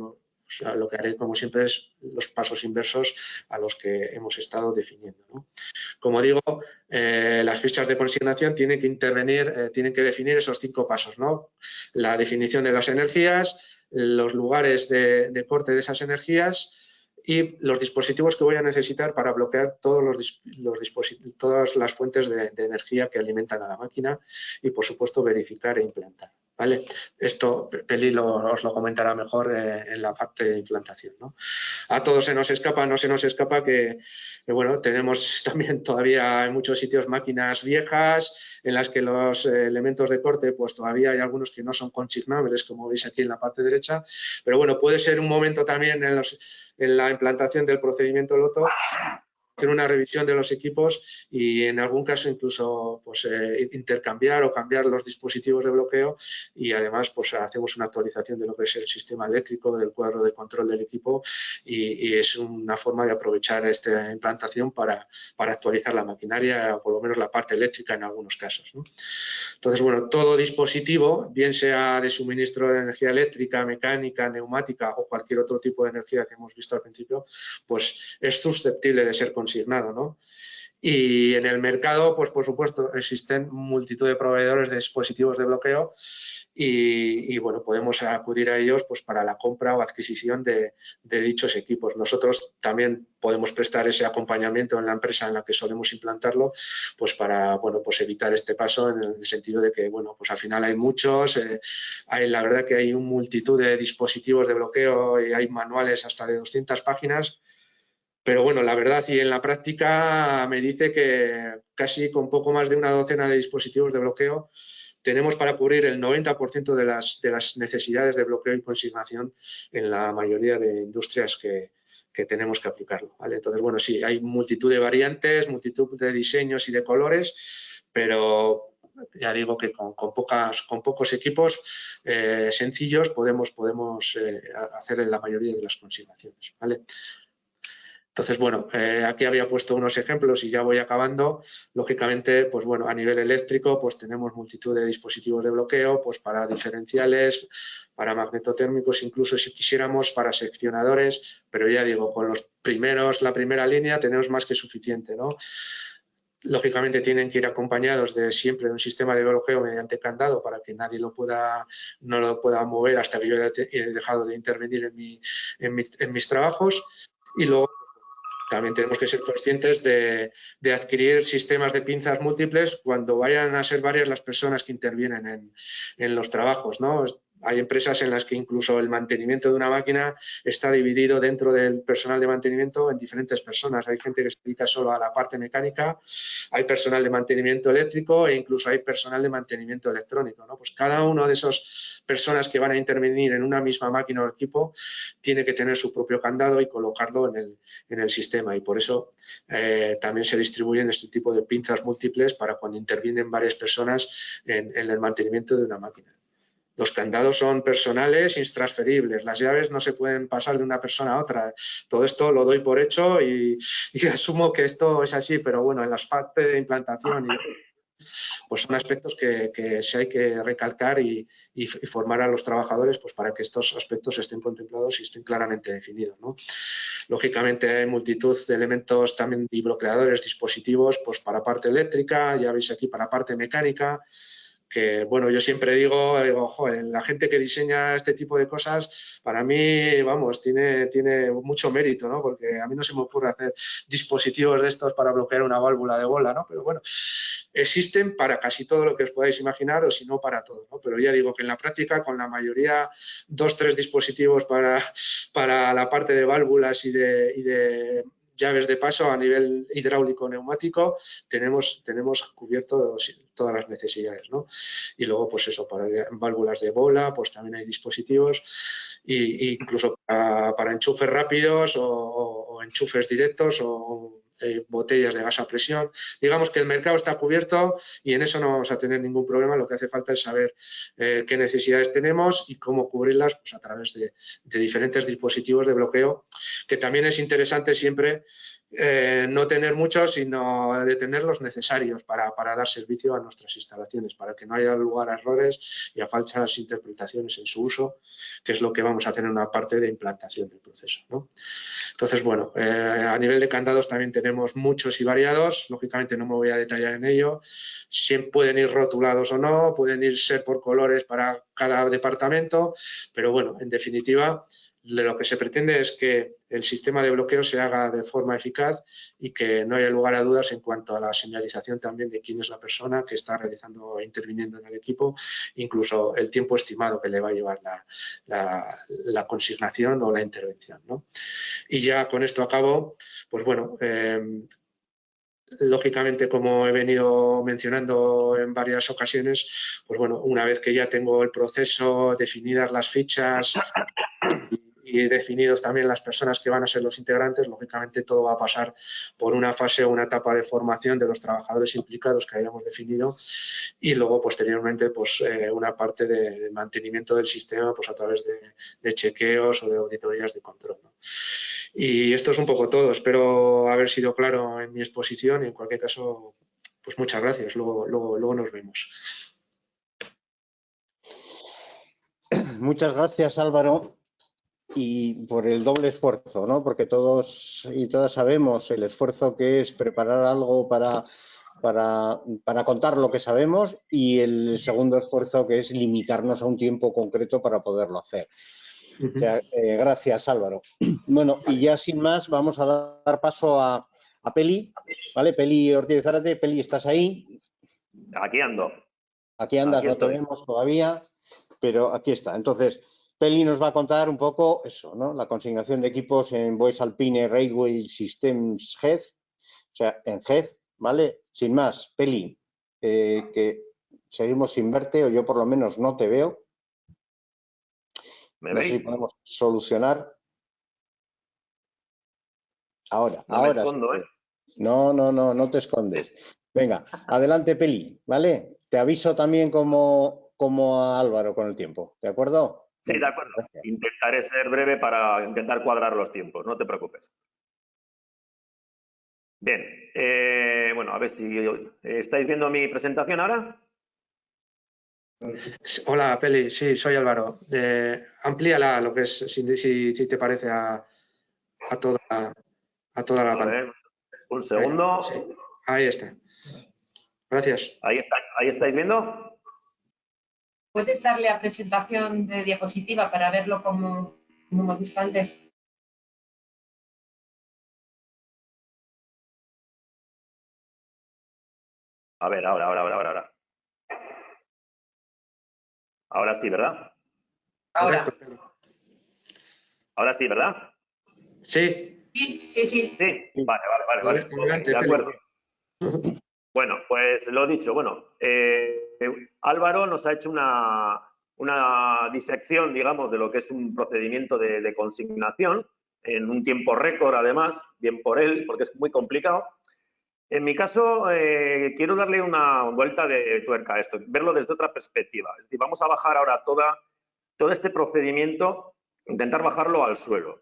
lo que haré, como siempre, es los pasos inversos a los que hemos estado definiendo, ¿no? Como digo, las fichas de consignación tienen que definir esos 5 pasos, ¿no? La definición de las energías, los lugares de corte de esas energías y los dispositivos que voy a necesitar para bloquear todas las fuentes de energía que alimentan a la máquina y, por supuesto, verificar e implantar, ¿vale? Esto Peli os lo comentará mejor en la parte de implantación, ¿no? A todos no se nos escapa que bueno, tenemos también todavía en muchos sitios máquinas viejas en las que los elementos de corte pues todavía hay algunos que no son consignables, como veis aquí en la parte derecha, pero bueno, puede ser un momento también en la implantación del procedimiento LOTO hacer una revisión de los equipos y en algún caso incluso pues, intercambiar o cambiar los dispositivos de bloqueo y además pues hacemos una actualización de lo que es el sistema eléctrico, del cuadro de control del equipo y es una forma de aprovechar esta implantación para actualizar la maquinaria o por lo menos la parte eléctrica en algunos casos, ¿no? Entonces, bueno, todo dispositivo, bien sea de suministro de energía eléctrica, mecánica, neumática o cualquier otro tipo de energía que hemos visto al principio, pues es susceptible de ser consignado, ¿no? Y en el mercado, pues por supuesto, existen multitud de proveedores de dispositivos de bloqueo y bueno, podemos acudir a ellos pues para la compra o adquisición de dichos equipos. Nosotros también podemos prestar ese acompañamiento en la empresa en la que solemos implantarlo, pues para, bueno, pues evitar este paso en el sentido de que, bueno, pues al final hay muchos, la verdad que hay una multitud de dispositivos de bloqueo y hay manuales hasta de 200 páginas. Pero bueno, la verdad y en la práctica me dice que casi con poco más de una docena de dispositivos de bloqueo tenemos para cubrir el 90% de las necesidades de bloqueo y consignación en la mayoría de industrias que tenemos que aplicarlo, ¿vale? Entonces, bueno, sí, hay multitud de variantes, multitud de diseños y de colores, pero ya digo que con pocos equipos sencillos podemos hacer en la mayoría de las consignaciones, ¿vale? Entonces, bueno, aquí había puesto unos ejemplos y ya voy acabando. Lógicamente, pues bueno, a nivel eléctrico, pues tenemos multitud de dispositivos de bloqueo, pues para diferenciales, para magnetotérmicos, incluso si quisiéramos para seccionadores, pero ya digo, con la primera línea tenemos más que suficiente, ¿no? lógicamente tienen que ir acompañados siempre de un sistema de bloqueo mediante candado para que nadie no lo pueda mover hasta que yo haya dejado de intervenir en mis trabajos. Y luego también tenemos que ser conscientes de adquirir sistemas de pinzas múltiples cuando vayan a ser varias las personas que intervienen en los trabajos, ¿no? Hay empresas en las que incluso el mantenimiento de una máquina está dividido dentro del personal de mantenimiento en diferentes personas. Hay gente que se dedica solo a la parte mecánica, hay personal de mantenimiento eléctrico e incluso hay personal de mantenimiento electrónico, ¿no? Pues cada una de esas personas que van a intervenir en una misma máquina o equipo tiene que tener su propio candado y colocarlo en el sistema, y por eso también se distribuyen este tipo de pinzas múltiples para cuando intervienen varias personas en el mantenimiento de una máquina. Los candados son personales, intransferibles. Las llaves no se pueden pasar de una persona a otra. Todo esto lo doy por hecho y asumo que esto es así, pero bueno, en la parte de implantación pues son aspectos que sí hay que recalcar y formar a los trabajadores pues para que estos aspectos estén contemplados y estén claramente definidos, ¿no? Lógicamente hay multitud de elementos también y bloqueadores, dispositivos, pues para parte eléctrica, ya veis aquí para parte mecánica, que bueno, yo siempre digo, joder, la gente que diseña este tipo de cosas, para mí, vamos, tiene mucho mérito, ¿no? Porque a mí no se me ocurre hacer dispositivos de estos para bloquear una válvula de bola, ¿no? Pero bueno, existen para casi todo lo que os podáis imaginar, o si no para todo, ¿no? Pero ya digo que en la práctica, con la mayoría, 2-3 dispositivos para la parte de válvulas y de llaves de paso a nivel hidráulico neumático, tenemos cubierto todas las necesidades, ¿no? Y luego, pues eso, para válvulas de bola, pues también hay dispositivos, e incluso para enchufes rápidos o enchufes directos o botellas de gas a presión. Digamos que el mercado está cubierto y en eso no vamos a tener ningún problema. Lo que hace falta es saber qué necesidades tenemos y cómo cubrirlas, pues a través de diferentes dispositivos de bloqueo, que también es interesante siempre no tener muchos, sino de tener los necesarios para dar servicio a nuestras instalaciones, para que no haya lugar a errores y a falsas interpretaciones en su uso, que es lo que vamos a tener en una parte de implantación del proceso, ¿no? Entonces, bueno, a nivel de candados también tenemos muchos y variados. Lógicamente no me voy a detallar en ello. Siempre pueden ir rotulados o no, pueden ser por colores para cada departamento, pero bueno, en definitiva, de lo que se pretende es que el sistema de bloqueo se haga de forma eficaz y que no haya lugar a dudas en cuanto a la señalización también de quién es la persona que está realizando e interviniendo en el equipo, incluso el tiempo estimado que le va a llevar la consignación o la intervención, ¿no? Y ya con esto acabo, pues bueno, lógicamente, como he venido mencionando en varias ocasiones, pues bueno, una vez que ya tengo el proceso, definidas las fichas y definidos también las personas que van a ser los integrantes, lógicamente todo va a pasar por una fase o una etapa de formación de los trabajadores implicados que hayamos definido y luego posteriormente pues una parte de mantenimiento del sistema pues a través de chequeos o de auditorías de control, ¿no? Y esto es un poco todo. Espero haber sido claro en mi exposición y en cualquier caso pues muchas gracias. Luego nos vemos. Muchas gracias, Álvaro, y por el doble esfuerzo, ¿no? Porque todos y todas sabemos el esfuerzo que es preparar algo para contar lo que sabemos y el segundo esfuerzo que es limitarnos a un tiempo concreto para poderlo hacer. O sea, gracias, Álvaro. Bueno, y ya sin más vamos a dar paso a Peli, ¿vale? Peli Ortiz Zárate. Peli, ¿estás ahí? Aquí ando. Aquí andas, Aquí no te estoy. vemos todavía, pero aquí está. Entonces, Peli nos va a contar un poco eso, ¿no? La consignación de equipos en Voice Alpine Railway Systems GED, o sea, en GED, ¿vale? Sin más, Peli, que seguimos sin verte, o yo por lo menos no te veo. ¿Me No veis? sé si podemos solucionar. Ahora, No me ahora escondo, sí. No te escondes. Venga, adelante, Peli, ¿vale? Te aviso también como a Álvaro con el tiempo, ¿de acuerdo? Sí, Venga, de acuerdo. gracias. Intentaré ser breve para intentar cuadrar los tiempos, no te preocupes. Bien, bueno, a ver si estáis viendo mi presentación ahora. Hola, Peli. Sí, soy Álvaro. Amplíala lo que es, si te parece, a toda la A pantalla. ver, un segundo. Sí, ahí está. Gracias. Ahí estáis viendo. ¿Puedes darle a presentación de diapositiva para verlo como hemos visto antes? A ver, ahora. Ahora sí, ¿verdad? Ahora. Ahora sí, ¿verdad? Sí. Sí. Sí, vale. Adelante, De acuerdo. Bueno, pues lo dicho. Bueno, Álvaro nos ha hecho una disección, digamos, de lo que es un procedimiento de consignación en un tiempo récord, además, bien por él, porque es muy complicado. En mi caso, quiero darle una vuelta de tuerca a esto, verlo desde otra perspectiva. Es decir, vamos a bajar ahora todo este procedimiento, intentar bajarlo al suelo.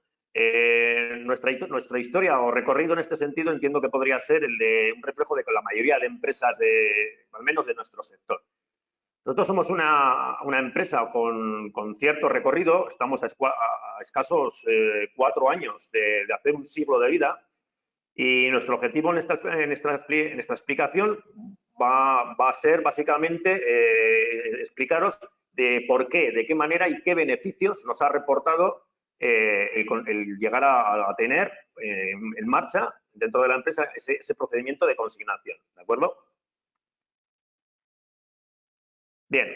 Nuestra historia o recorrido en este sentido entiendo que podría ser el de un reflejo de que la mayoría de empresas, al menos de nuestro sector. Nosotros somos una empresa con cierto recorrido, estamos a escasos 4 años de hacer un siglo de vida. Y nuestro objetivo en esta explicación va a ser básicamente explicaros de por qué, de qué manera y qué beneficios nos ha reportado el llegar a tener en marcha dentro de la empresa ese procedimiento de consignación. ¿De acuerdo? Bien.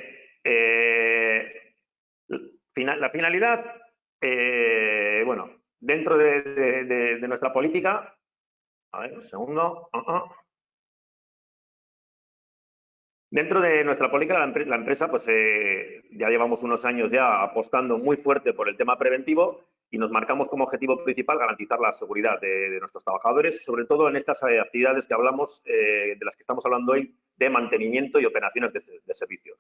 La finalidad, bueno, dentro de nuestra política. A ver, un segundo. Dentro de nuestra política, la empresa, pues ya llevamos unos años ya apostando muy fuerte por el tema preventivo y nos marcamos como objetivo principal garantizar la seguridad de nuestros trabajadores, sobre todo en estas actividades que hablamos, de las que estamos hablando hoy, de mantenimiento y operaciones de servicio.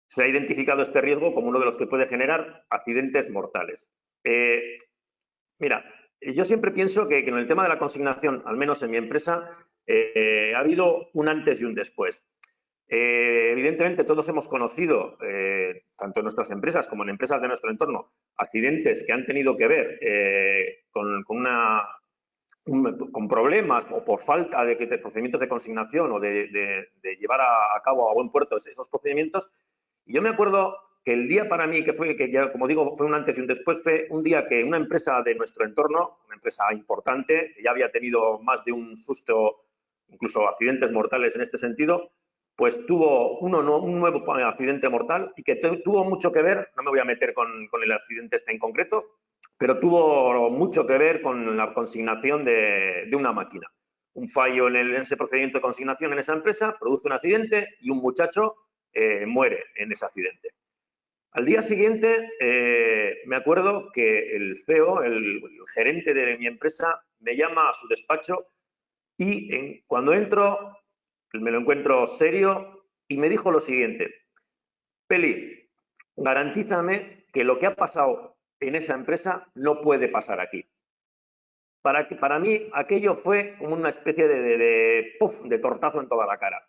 Se ha identificado este riesgo como uno de los que puede generar accidentes mortales. Mira, yo siempre pienso que en el tema de la consignación, al menos en mi empresa, ha habido un antes y un después. Evidentemente, todos hemos conocido, tanto en nuestras empresas como en empresas de nuestro entorno, accidentes que han tenido que ver con problemas o por falta de procedimientos de consignación o de llevar a cabo a buen puerto esos procedimientos. Y yo me acuerdo que el día para mí, que ya, como digo, fue un antes y un después, fue un día que una empresa de nuestro entorno, una empresa importante, que ya había tenido más de un susto, incluso accidentes mortales en este sentido, pues tuvo un nuevo accidente mortal y que tuvo mucho que ver, no me voy a meter con el accidente este en concreto, pero tuvo mucho que ver con la consignación de una máquina. Un fallo en ese procedimiento de consignación en esa empresa produce un accidente y un muchacho muere en ese accidente. Al día siguiente, me acuerdo que el CEO, el gerente de mi empresa, me llama a su despacho y cuando entro, me lo encuentro serio y me dijo lo siguiente: Peli, garantízame que lo que ha pasado en esa empresa no puede pasar aquí. Para mí, aquello fue como una especie de tortazo en toda la cara.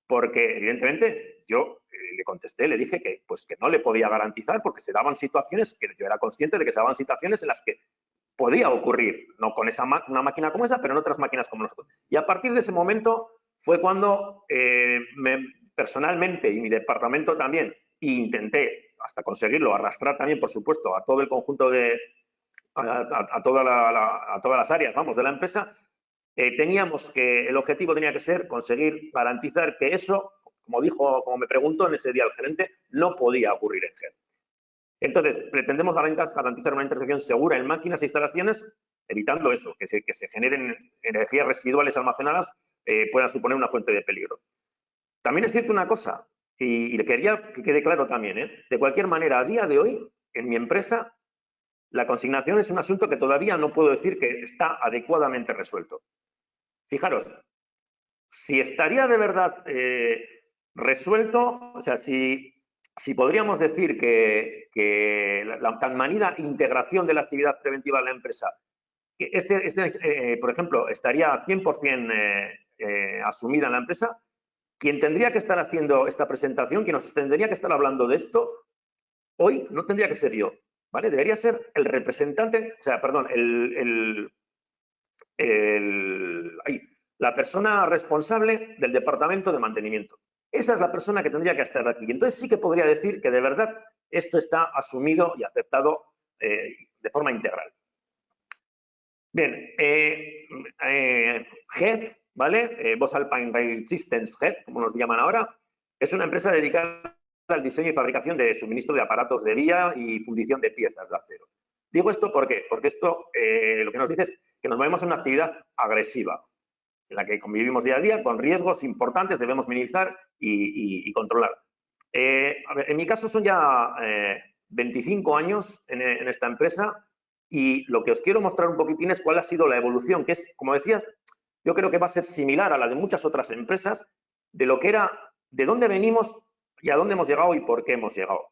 Porque, evidentemente, yo le contesté, le dije que no le podía garantizar porque se daban situaciones, que yo era consciente de que se daban situaciones en las que podía ocurrir, no con una máquina como esa, pero en otras máquinas como nosotros. Y a partir de ese momento fue cuando personalmente y mi departamento también intenté, hasta conseguirlo, arrastrar también, por supuesto, a todo el conjunto a todas las áreas, vamos, de la empresa. Teníamos que, el objetivo tenía que ser conseguir garantizar que eso, como me preguntó en ese día el gerente, no podía ocurrir en GED. Entonces, pretendemos garantizar una intervención segura en máquinas e instalaciones, evitando eso, que se generen energías residuales almacenadas, puedan suponer una fuente de peligro. También es cierto una cosa, y quería que quede claro también, de cualquier manera, a día de hoy, en mi empresa, la consignación es un asunto que todavía no puedo decir que está adecuadamente resuelto. Fijaros, si estaría de verdad resuelto, o sea, si podríamos decir que la tan manida integración de la actividad preventiva en la empresa, que por ejemplo, estaría 100% asumida en la empresa, quien tendría que estar haciendo esta presentación, quien nos tendría que estar hablando de esto, hoy no tendría que ser yo, ¿vale? Debería ser el representante, o sea, perdón, la persona responsable del departamento de mantenimiento. Esa es la persona que tendría que estar aquí. Entonces sí que podría decir que de verdad esto está asumido y aceptado de forma integral. Bien, GED, ¿vale? Voestalpine Rail Systems GED, como nos llaman ahora, es una empresa dedicada al diseño y fabricación de suministro de aparatos de vía y fundición de piezas de acero. Digo esto ¿por qué? Porque esto lo que nos dice es que nos movemos en una actividad agresiva, en la que convivimos día a día con riesgos importantes, debemos minimizar y controlar. A ver, en mi caso son ya 25 años en esta empresa y lo que os quiero mostrar un poquitín es cuál ha sido la evolución, que es, como decías, yo creo que va a ser similar a la de muchas otras empresas, de lo que era, de dónde venimos y a dónde hemos llegado y por qué hemos llegado.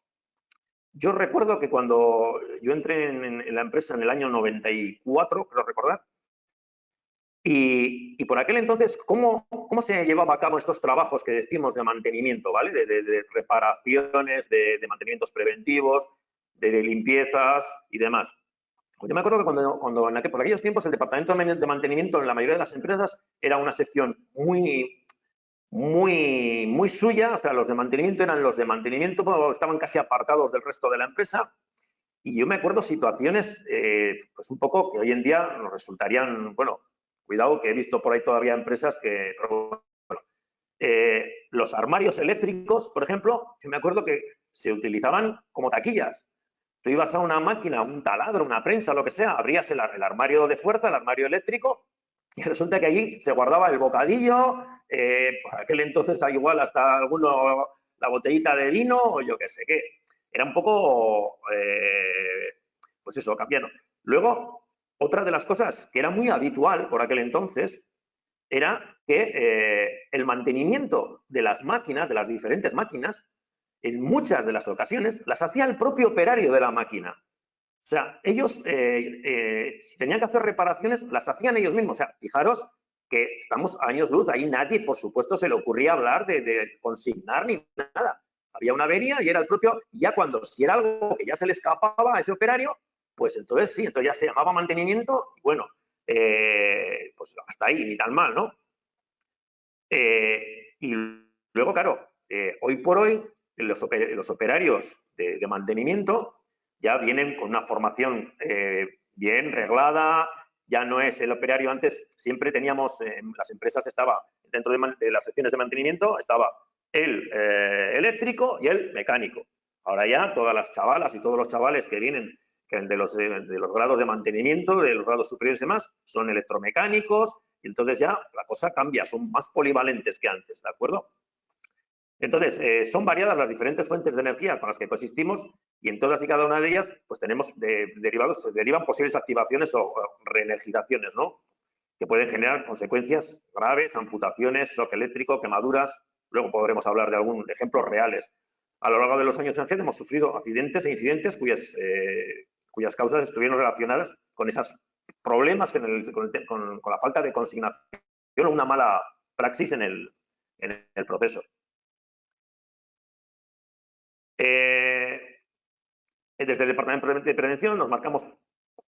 Yo recuerdo que cuando yo entré en la empresa en el año 94, creo recordar, y por aquel entonces, ¿cómo se llevaba a cabo estos trabajos que decimos de mantenimiento, ¿vale? De reparaciones, de mantenimientos preventivos, de limpiezas y demás? Pues yo me acuerdo que por aquellos tiempos el departamento de mantenimiento en la mayoría de las empresas era una sección muy suya, o sea, los de mantenimiento eran los de mantenimiento, estaban casi apartados del resto de la empresa. Y yo me acuerdo situaciones, pues un poco que hoy en día nos resultarían, bueno, cuidado que he visto por ahí todavía empresas que, los armarios eléctricos, por ejemplo, yo me acuerdo que se utilizaban como taquillas. Tú ibas a una máquina, un taladro, una prensa, lo que sea, abrías el armario de fuerza, el armario eléctrico, y resulta que allí se guardaba el bocadillo, por aquel entonces igual hasta alguno la botellita de vino o yo qué sé qué. Era un poco, pues eso, cambiando. Luego, otra de las cosas que era muy habitual por aquel entonces era que el mantenimiento de las máquinas, de las diferentes máquinas, en muchas de las ocasiones las hacía el propio operario de la máquina. O sea, ellos, si tenían que hacer reparaciones, las hacían ellos mismos. O sea, fijaros que estamos a años luz, ahí nadie, por supuesto, se le ocurría hablar de consignar ni nada. Había una avería y era el propio, ya cuando si era algo que ya se le escapaba a ese operario, pues entonces sí, entonces ya se llamaba mantenimiento y bueno, pues hasta ahí, ni tan mal, ¿no? Y luego, claro, hoy por hoy los operarios de mantenimiento ya vienen con una formación bien reglada, ya no es el operario. Antes siempre teníamos, en las empresas estaba, dentro de las secciones de mantenimiento, estaba el eléctrico y el mecánico. Ahora ya todas las chavalas y todos los chavales que vienen de los grados de mantenimiento, de los grados superiores y demás, son electromecánicos, y entonces ya la cosa cambia, son más polivalentes que antes, ¿de acuerdo? Entonces, son variadas las diferentes fuentes de energía con las que coexistimos y en todas y cada una de ellas pues tenemos derivan posibles activaciones o reenergizaciones, ¿no? Que pueden generar consecuencias graves, amputaciones, shock eléctrico, quemaduras. Luego podremos hablar de algunos ejemplos reales. A lo largo de los años en GED hemos sufrido accidentes e incidentes cuyas causas estuvieron relacionadas con esos problemas con la falta de consignación o una mala praxis en el proceso. Desde el Departamento de Prevención nos marcamos,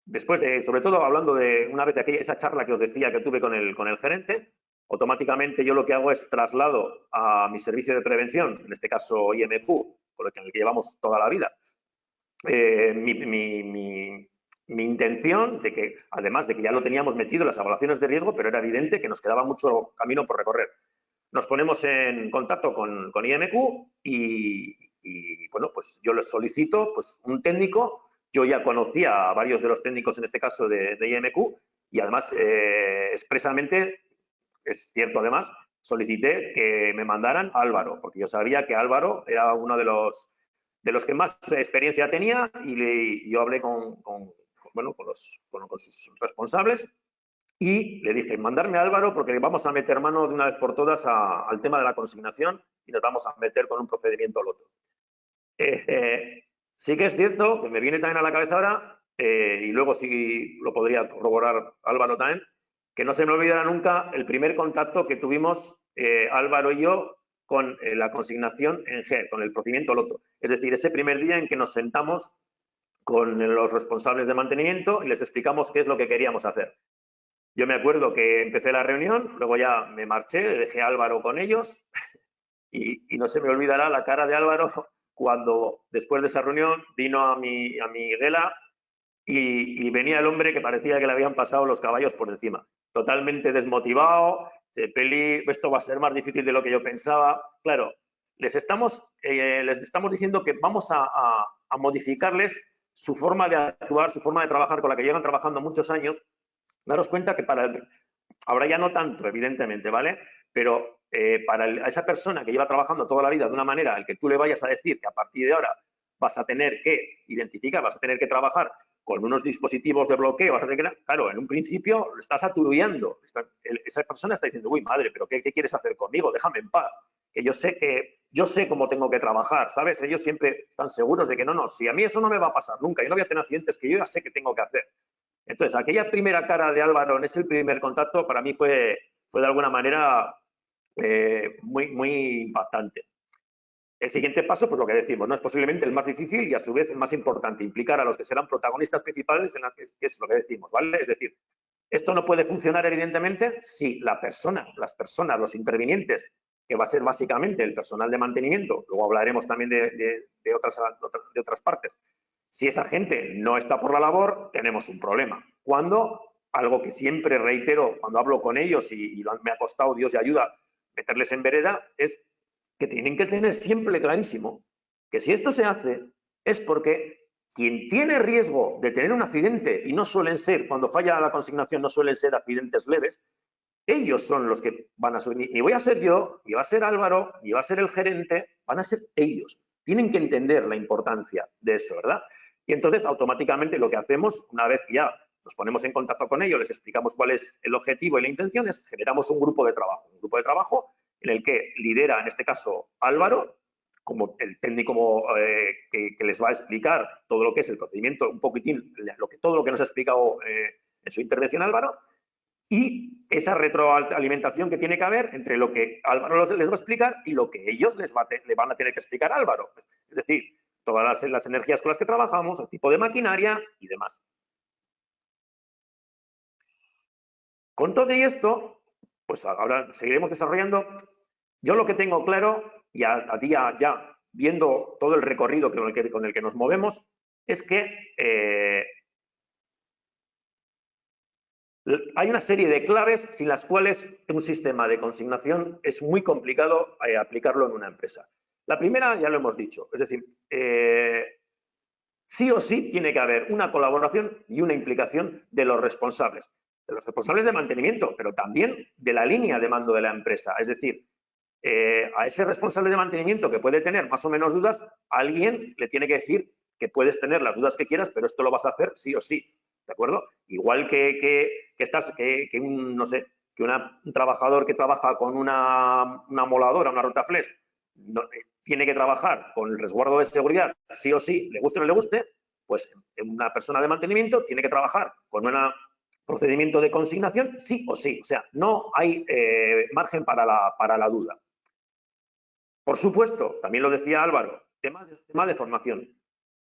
después de, sobre todo hablando de una vez de esa charla que os decía que tuve con el gerente, automáticamente yo lo que hago es traslado a mi servicio de prevención, en este caso IMQ, con el que llevamos toda la vida, mi intención de que, además de que ya lo teníamos metido en las evaluaciones de riesgo, pero era evidente que nos quedaba mucho camino por recorrer. Nos ponemos en contacto con IMQ y bueno, pues yo les solicito pues, un técnico. Yo ya conocía a varios de los técnicos, en este caso de IMQ, y además expresamente, es cierto además, solicité que me mandaran a Álvaro, porque yo sabía que Álvaro era uno de los que más experiencia tenía y yo hablé con sus responsables y le dije, mandarme a Álvaro porque vamos a meter mano de una vez por todas al tema de la consignación y nos vamos a meter con un procedimiento al otro. Sí que es cierto que me viene también a la cabeza ahora, y luego sí lo podría corroborar Álvaro también, que no se me olvidará nunca el primer contacto que tuvimos Álvaro y yo con la consignación en GED, con el procedimiento Loto. Es decir, ese primer día en que nos sentamos con los responsables de mantenimiento y les explicamos qué es lo que queríamos hacer. Yo me acuerdo que empecé la reunión, luego ya me marché, dejé a Álvaro con ellos y no se me olvidará la cara de Álvaro cuando después de esa reunión vino a mi Guela y venía el hombre que parecía que le habían pasado los caballos por encima. Totalmente desmotivado, Peli, esto va a ser más difícil de lo que yo pensaba. Claro, les estamos diciendo que vamos a modificarles su forma de actuar, su forma de trabajar con la que llevan trabajando muchos años. Daros cuenta que ahora ya no tanto, evidentemente, ¿vale? Pero para esa persona que lleva trabajando toda la vida de una manera, al que tú le vayas a decir que a partir de ahora vas a tener que identificar, vas a tener que trabajar con unos dispositivos de bloqueo, claro, en un principio lo estás aturullando. Esa persona está diciendo, uy, madre, pero ¿qué quieres hacer conmigo? Déjame en paz. Que yo sé cómo tengo que trabajar, ¿sabes? Ellos siempre están seguros de que no, si a mí eso no me va a pasar nunca, yo no voy a tener accidentes que yo ya sé que tengo que hacer. Entonces, aquella primera cara de Álvaro en ese primer contacto para mí fue de alguna manera muy impactante. El siguiente paso, pues lo que decimos, no es posiblemente el más difícil y a su vez el más importante, implicar a los que serán protagonistas principales en que es lo que decimos, ¿vale? Es decir, esto no puede funcionar evidentemente si las personas, los intervinientes, que va a ser básicamente el personal de mantenimiento, luego hablaremos también de otras partes, si esa gente no está por la labor, tenemos un problema. Cuando, algo que siempre reitero cuando hablo con ellos y me ha costado, Dios y ayuda, meterles en vereda, es que tienen que tener siempre clarísimo que si esto se hace es porque quien tiene riesgo de tener un accidente, y no suelen ser, cuando falla la consignación, no suelen ser accidentes leves, ellos son los que van a subir. Ni voy a ser yo, ni va a ser Álvaro, ni va a ser el gerente, van a ser ellos. Tienen que entender la importancia de eso, ¿verdad? Y entonces, automáticamente, lo que hacemos, una vez que ya nos ponemos en contacto con ellos, les explicamos cuál es el objetivo y la intención, es generamos un grupo de trabajo. Un grupo de trabajo en el que lidera, en este caso, Álvaro, como el técnico que les va a explicar todo lo que es el procedimiento, un poquitín, todo lo que nos ha explicado en su intervención Álvaro, y esa retroalimentación que tiene que haber entre lo que Álvaro les va a explicar y lo que ellos le van a tener que explicar a Álvaro. Es decir, todas las energías con las que trabajamos, el tipo de maquinaria y demás. Con todo y esto, pues ahora seguiremos desarrollando. Yo lo que tengo claro, y a día ya viendo todo el recorrido con el que nos movemos, es que hay una serie de claves sin las cuales un sistema de consignación es muy complicado aplicarlo en una empresa. La primera ya lo hemos dicho, es decir, sí o sí tiene que haber una colaboración y una implicación de los responsables de mantenimiento, pero también de la línea de mando de la empresa. Es decir, a ese responsable de mantenimiento que puede tener más o menos dudas, alguien le tiene que decir que puedes tener las dudas que quieras, pero esto lo vas a hacer sí o sí, ¿de acuerdo? Igual que un trabajador que trabaja con una moladora, una rotaflex, tiene que trabajar con el resguardo de seguridad sí o sí, le guste o no le guste, pues una persona de mantenimiento tiene que trabajar con un procedimiento de consignación sí o sí. O sea, no hay margen para la duda. Por supuesto, también lo decía Álvaro, tema de formación.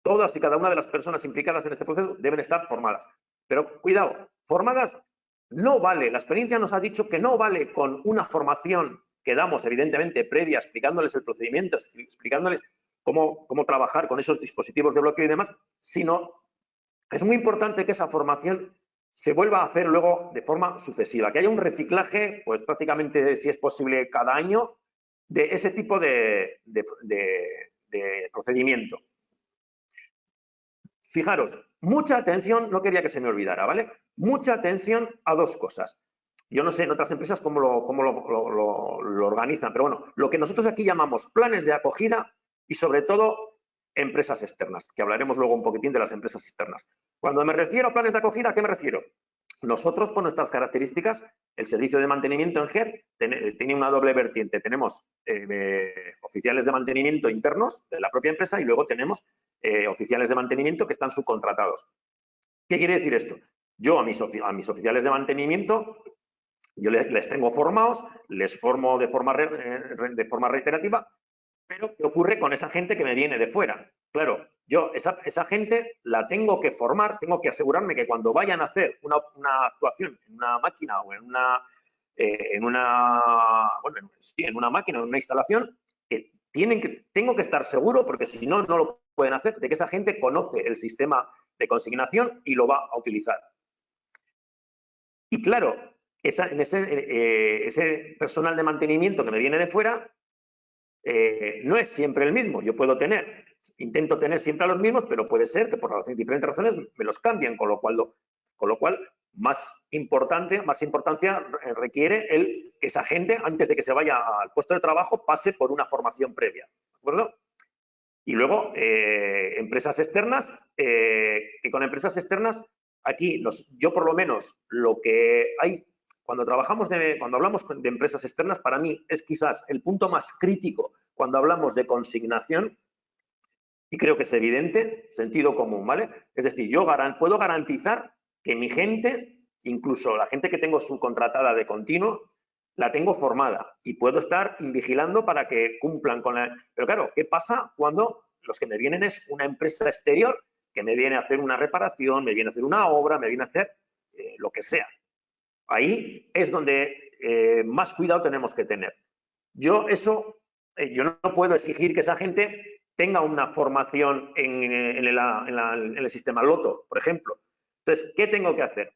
Todas y cada una de las personas implicadas en este proceso deben estar formadas. Pero cuidado, formadas no vale, la experiencia nos ha dicho que no vale con una formación que damos evidentemente previa, explicándoles el procedimiento, explicándoles cómo trabajar con esos dispositivos de bloqueo y demás, sino es muy importante que esa formación se vuelva a hacer luego de forma sucesiva, que haya un reciclaje, pues prácticamente, si es posible, cada año, de ese tipo de procedimiento. Fijaros, mucha atención, no quería que se me olvidara, ¿vale? Mucha atención a dos cosas. Yo no sé en otras empresas cómo lo organizan, pero bueno, lo que nosotros aquí llamamos planes de acogida y sobre todo empresas externas, que hablaremos luego un poquitín de las empresas externas. Cuando me refiero a planes de acogida, ¿a qué me refiero? Nosotros, por nuestras características, el servicio de mantenimiento en GER tiene una doble vertiente. Tenemos oficiales de mantenimiento internos de la propia empresa y luego tenemos oficiales de mantenimiento que están subcontratados. ¿Qué quiere decir esto? Yo a mis oficiales de mantenimiento, yo les tengo formados, les formo de forma reiterativa, pero ¿qué ocurre con esa gente que me viene de fuera? Claro, Yo esa gente la tengo que formar, tengo que asegurarme que cuando vayan a hacer una actuación en una máquina o en una máquina, en una instalación, tengo que estar seguro, porque si no, no lo pueden hacer, de que esa gente conoce el sistema de consignación y lo va a utilizar. Y claro, ese personal de mantenimiento que me viene de fuera no es siempre el mismo. Yo intento tener siempre a los mismos, pero puede ser que por diferentes razones me los cambien, con lo cual más importancia requiere que esa gente, antes de que se vaya al puesto de trabajo, pase por una formación previa, ¿de acuerdo? Y luego, empresas externas, que con empresas externas, aquí, yo por lo menos, lo que hay, cuando hablamos de empresas externas, para mí es quizás el punto más crítico cuando hablamos de consignación, y creo que es evidente, sentido común, ¿vale? Es decir, yo puedo garantizar que mi gente, incluso la gente que tengo subcontratada de continuo, la tengo formada y puedo estar vigilando para que cumplan con la... Pero claro, ¿qué pasa cuando los que me vienen es una empresa exterior que me viene a hacer una reparación, me viene a hacer una obra, me viene a hacer lo que sea? Ahí es donde más cuidado tenemos que tener. Yo no puedo exigir que esa gente tenga una formación en el sistema Loto, por ejemplo. Entonces, ¿qué tengo que hacer?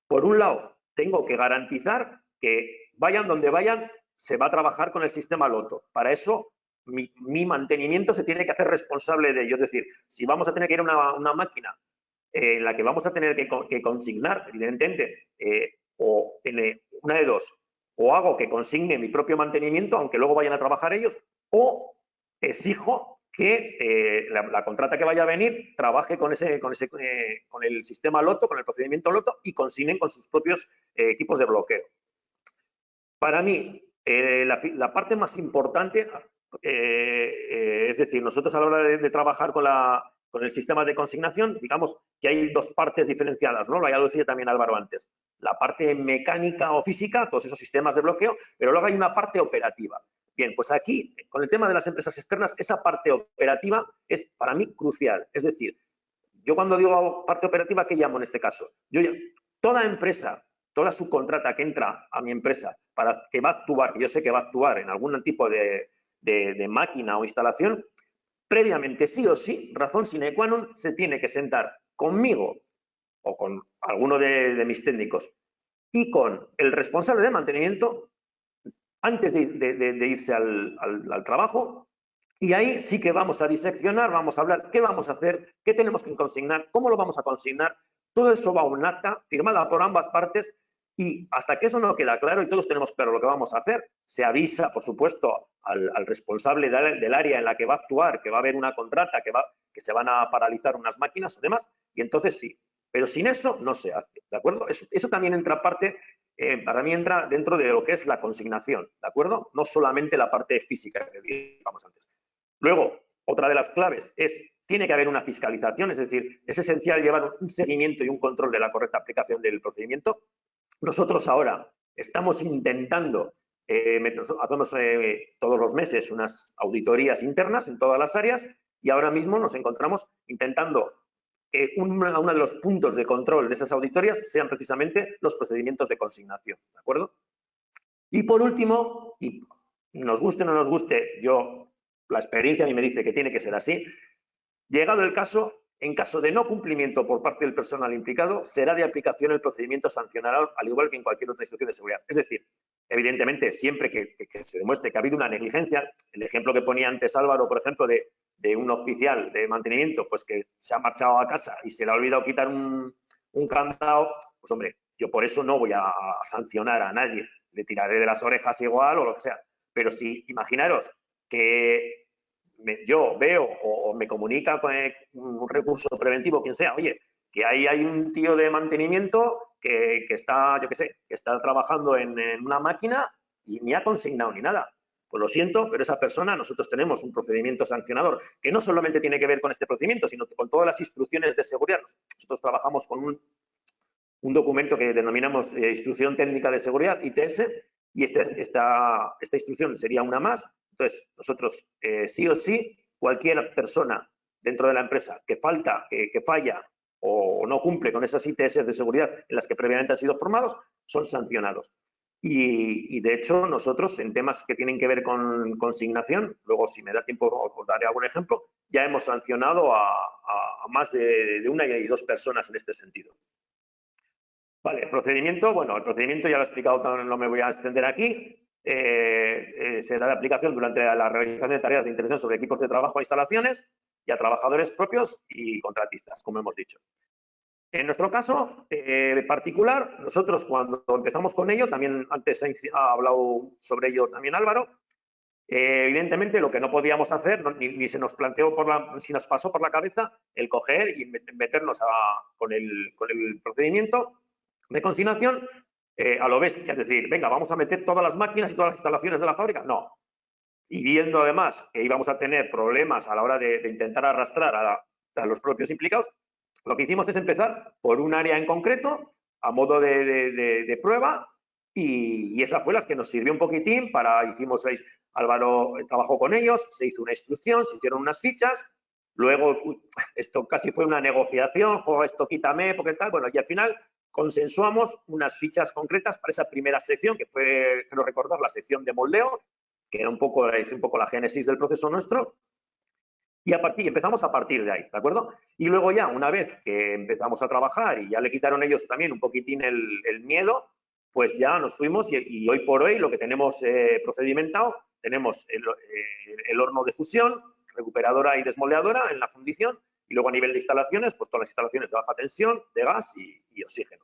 Por un lado, tengo que garantizar que vayan donde vayan, se va a trabajar con el sistema Loto. Para eso, mi mantenimiento se tiene que hacer responsable de ello. Es decir, si vamos a tener que ir a una máquina en la que vamos a tener que consignar, evidentemente, o en una de dos, o hago que consigne mi propio mantenimiento, aunque luego vayan a trabajar ellos, o exijo que la contrata que vaya a venir trabaje con el sistema Loto, con el procedimiento Loto, y consignen con sus propios equipos de bloqueo. Para mí, la parte más importante, es decir, nosotros a la hora de trabajar con el sistema de consignación, digamos que hay dos partes diferenciadas, ¿no? Lo ya lo decía también Álvaro antes. La parte mecánica o física, todos esos sistemas de bloqueo, pero luego hay una parte operativa. Bien, pues aquí, con el tema de las empresas externas, esa parte operativa es para mí crucial. Es decir, yo cuando digo parte operativa, ¿qué llamo en este caso? Toda empresa, toda subcontrata que entra a mi empresa que va a actuar, que yo sé que va a actuar en algún tipo de máquina o instalación, previamente, sí o sí, razón sine qua non, se tiene que sentar conmigo o con alguno de mis técnicos y con el responsable de mantenimiento antes de irse al trabajo, y ahí sí que vamos a diseccionar, vamos a hablar qué vamos a hacer, qué tenemos que consignar, cómo lo vamos a consignar. Todo eso va a un acta firmada por ambas partes, y hasta que eso no queda claro y todos tenemos claro lo que vamos a hacer, se avisa, por supuesto, al responsable del área en la que va a actuar, que va a haber una contrata, que se van a paralizar unas máquinas o demás, y entonces sí. Pero sin eso no se hace, ¿de acuerdo? Eso también entra para mí entra dentro de lo que es la consignación, ¿de acuerdo? No solamente la parte física que digamos antes. Luego, otra de las claves tiene que haber una fiscalización, es decir, es esencial llevar un seguimiento y un control de la correcta aplicación del procedimiento. Nosotros ahora estamos intentando, hacemos todos los meses unas auditorías internas en todas las áreas, y ahora mismo nos encontramos intentando que uno de los puntos de control de esas auditorías sean precisamente los procedimientos de consignación, ¿de acuerdo? Y por último, y nos guste o no nos guste, la experiencia a mí me dice que tiene que ser así, llegado el caso, en caso de no cumplimiento por parte del personal implicado, será de aplicación el procedimiento sancionador, al igual que en cualquier otra instrucción de seguridad. Es decir, evidentemente, siempre que se demuestre que ha habido una negligencia, el ejemplo que ponía antes Álvaro, por ejemplo, de un oficial de mantenimiento, pues que se ha marchado a casa y se le ha olvidado quitar un candado, pues hombre, yo por eso no voy a sancionar a nadie, le tiraré de las orejas igual o lo que sea. Pero si, imaginaros que yo veo o me comunica con un recurso preventivo, quien sea, oye, que ahí hay un tío de mantenimiento que está, yo qué sé, que está trabajando en una máquina y ni ha consignado ni nada. Pues lo siento, pero esa persona, nosotros tenemos un procedimiento sancionador que no solamente tiene que ver con este procedimiento, sino que con todas las instrucciones de seguridad. Nosotros trabajamos con un documento que denominamos Instrucción Técnica de Seguridad, ITS, y esta instrucción sería una más. Entonces, nosotros sí o sí, cualquier persona dentro de la empresa que falla o no cumple con esas ITS de seguridad en las que previamente han sido formados, son sancionados. Y de hecho, nosotros en temas que tienen que ver con consignación, luego si me da tiempo os daré algún ejemplo, ya hemos sancionado a más de una y 2 personas en este sentido. Vale, el procedimiento, bueno, el procedimiento ya lo he explicado, no me voy a extender aquí. Se da de aplicación durante la realización de tareas de intervención sobre equipos de trabajo e instalaciones y a trabajadores propios y contratistas, como hemos dicho. En nuestro caso particular, nosotros cuando empezamos con ello, también antes ha hablado sobre ello también Álvaro, evidentemente lo que no podíamos hacer, ni se nos planteó, si nos pasó por la cabeza el coger y meternos con el procedimiento de consignación a lo bestia, es decir, venga, vamos a meter todas las máquinas y todas las instalaciones de la fábrica. No. Y viendo además que íbamos a tener problemas a la hora de intentar arrastrar a los propios implicados, lo que hicimos es empezar por un área en concreto, a modo de prueba, y esa fue la que nos sirvió un poquitín veis, Álvaro trabajó con ellos, se hizo una instrucción, se hicieron unas fichas, luego esto casi fue una negociación, esto quítame, porque tal, bueno, y al final consensuamos unas fichas concretas para esa primera sección, que fue, quiero recordar, la sección de moldeo, que era es un poco la génesis del proceso nuestro, y empezamos a partir de ahí, ¿de acuerdo? Y luego ya, una vez que empezamos a trabajar y ya le quitaron ellos también un poquitín el miedo, pues ya nos fuimos y hoy por hoy lo que tenemos procedimentado, tenemos el horno de fusión, recuperadora y desmoldeadora en la fundición, y luego a nivel de instalaciones, pues todas las instalaciones de baja tensión, de gas y oxígeno.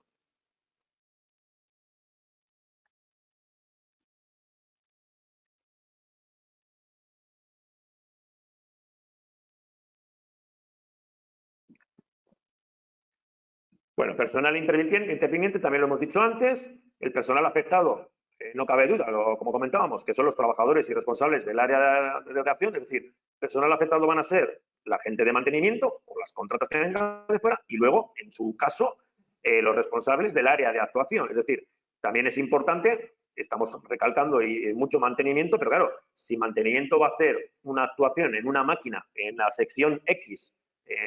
Bueno, personal interviniente, también lo hemos dicho antes. El personal afectado, no cabe duda, como comentábamos, que son los trabajadores y responsables del área de operación, es decir, personal afectado van a ser la gente de mantenimiento o las contratas que vengan de fuera y luego, en su caso, los responsables del área de actuación. Es decir, también es importante, estamos recalcando mucho mantenimiento, pero claro, si mantenimiento va a hacer una actuación en una máquina, en la sección X,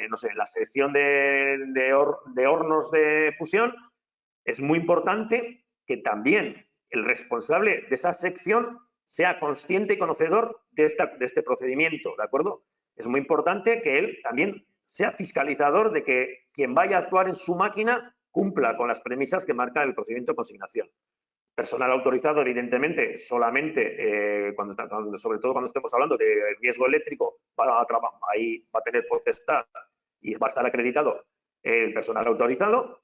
no sé, en la sección de hornos de fusión, es muy importante que también el responsable de esa sección sea consciente y conocedor de este procedimiento, ¿de acuerdo? Es muy importante que él también sea fiscalizador de que quien vaya a actuar en su máquina cumpla con las premisas que marca el procedimiento de consignación. Personal autorizado, evidentemente, solamente, sobre todo cuando estemos hablando de riesgo eléctrico, ahí va a tener potestad y va a estar acreditado el personal autorizado,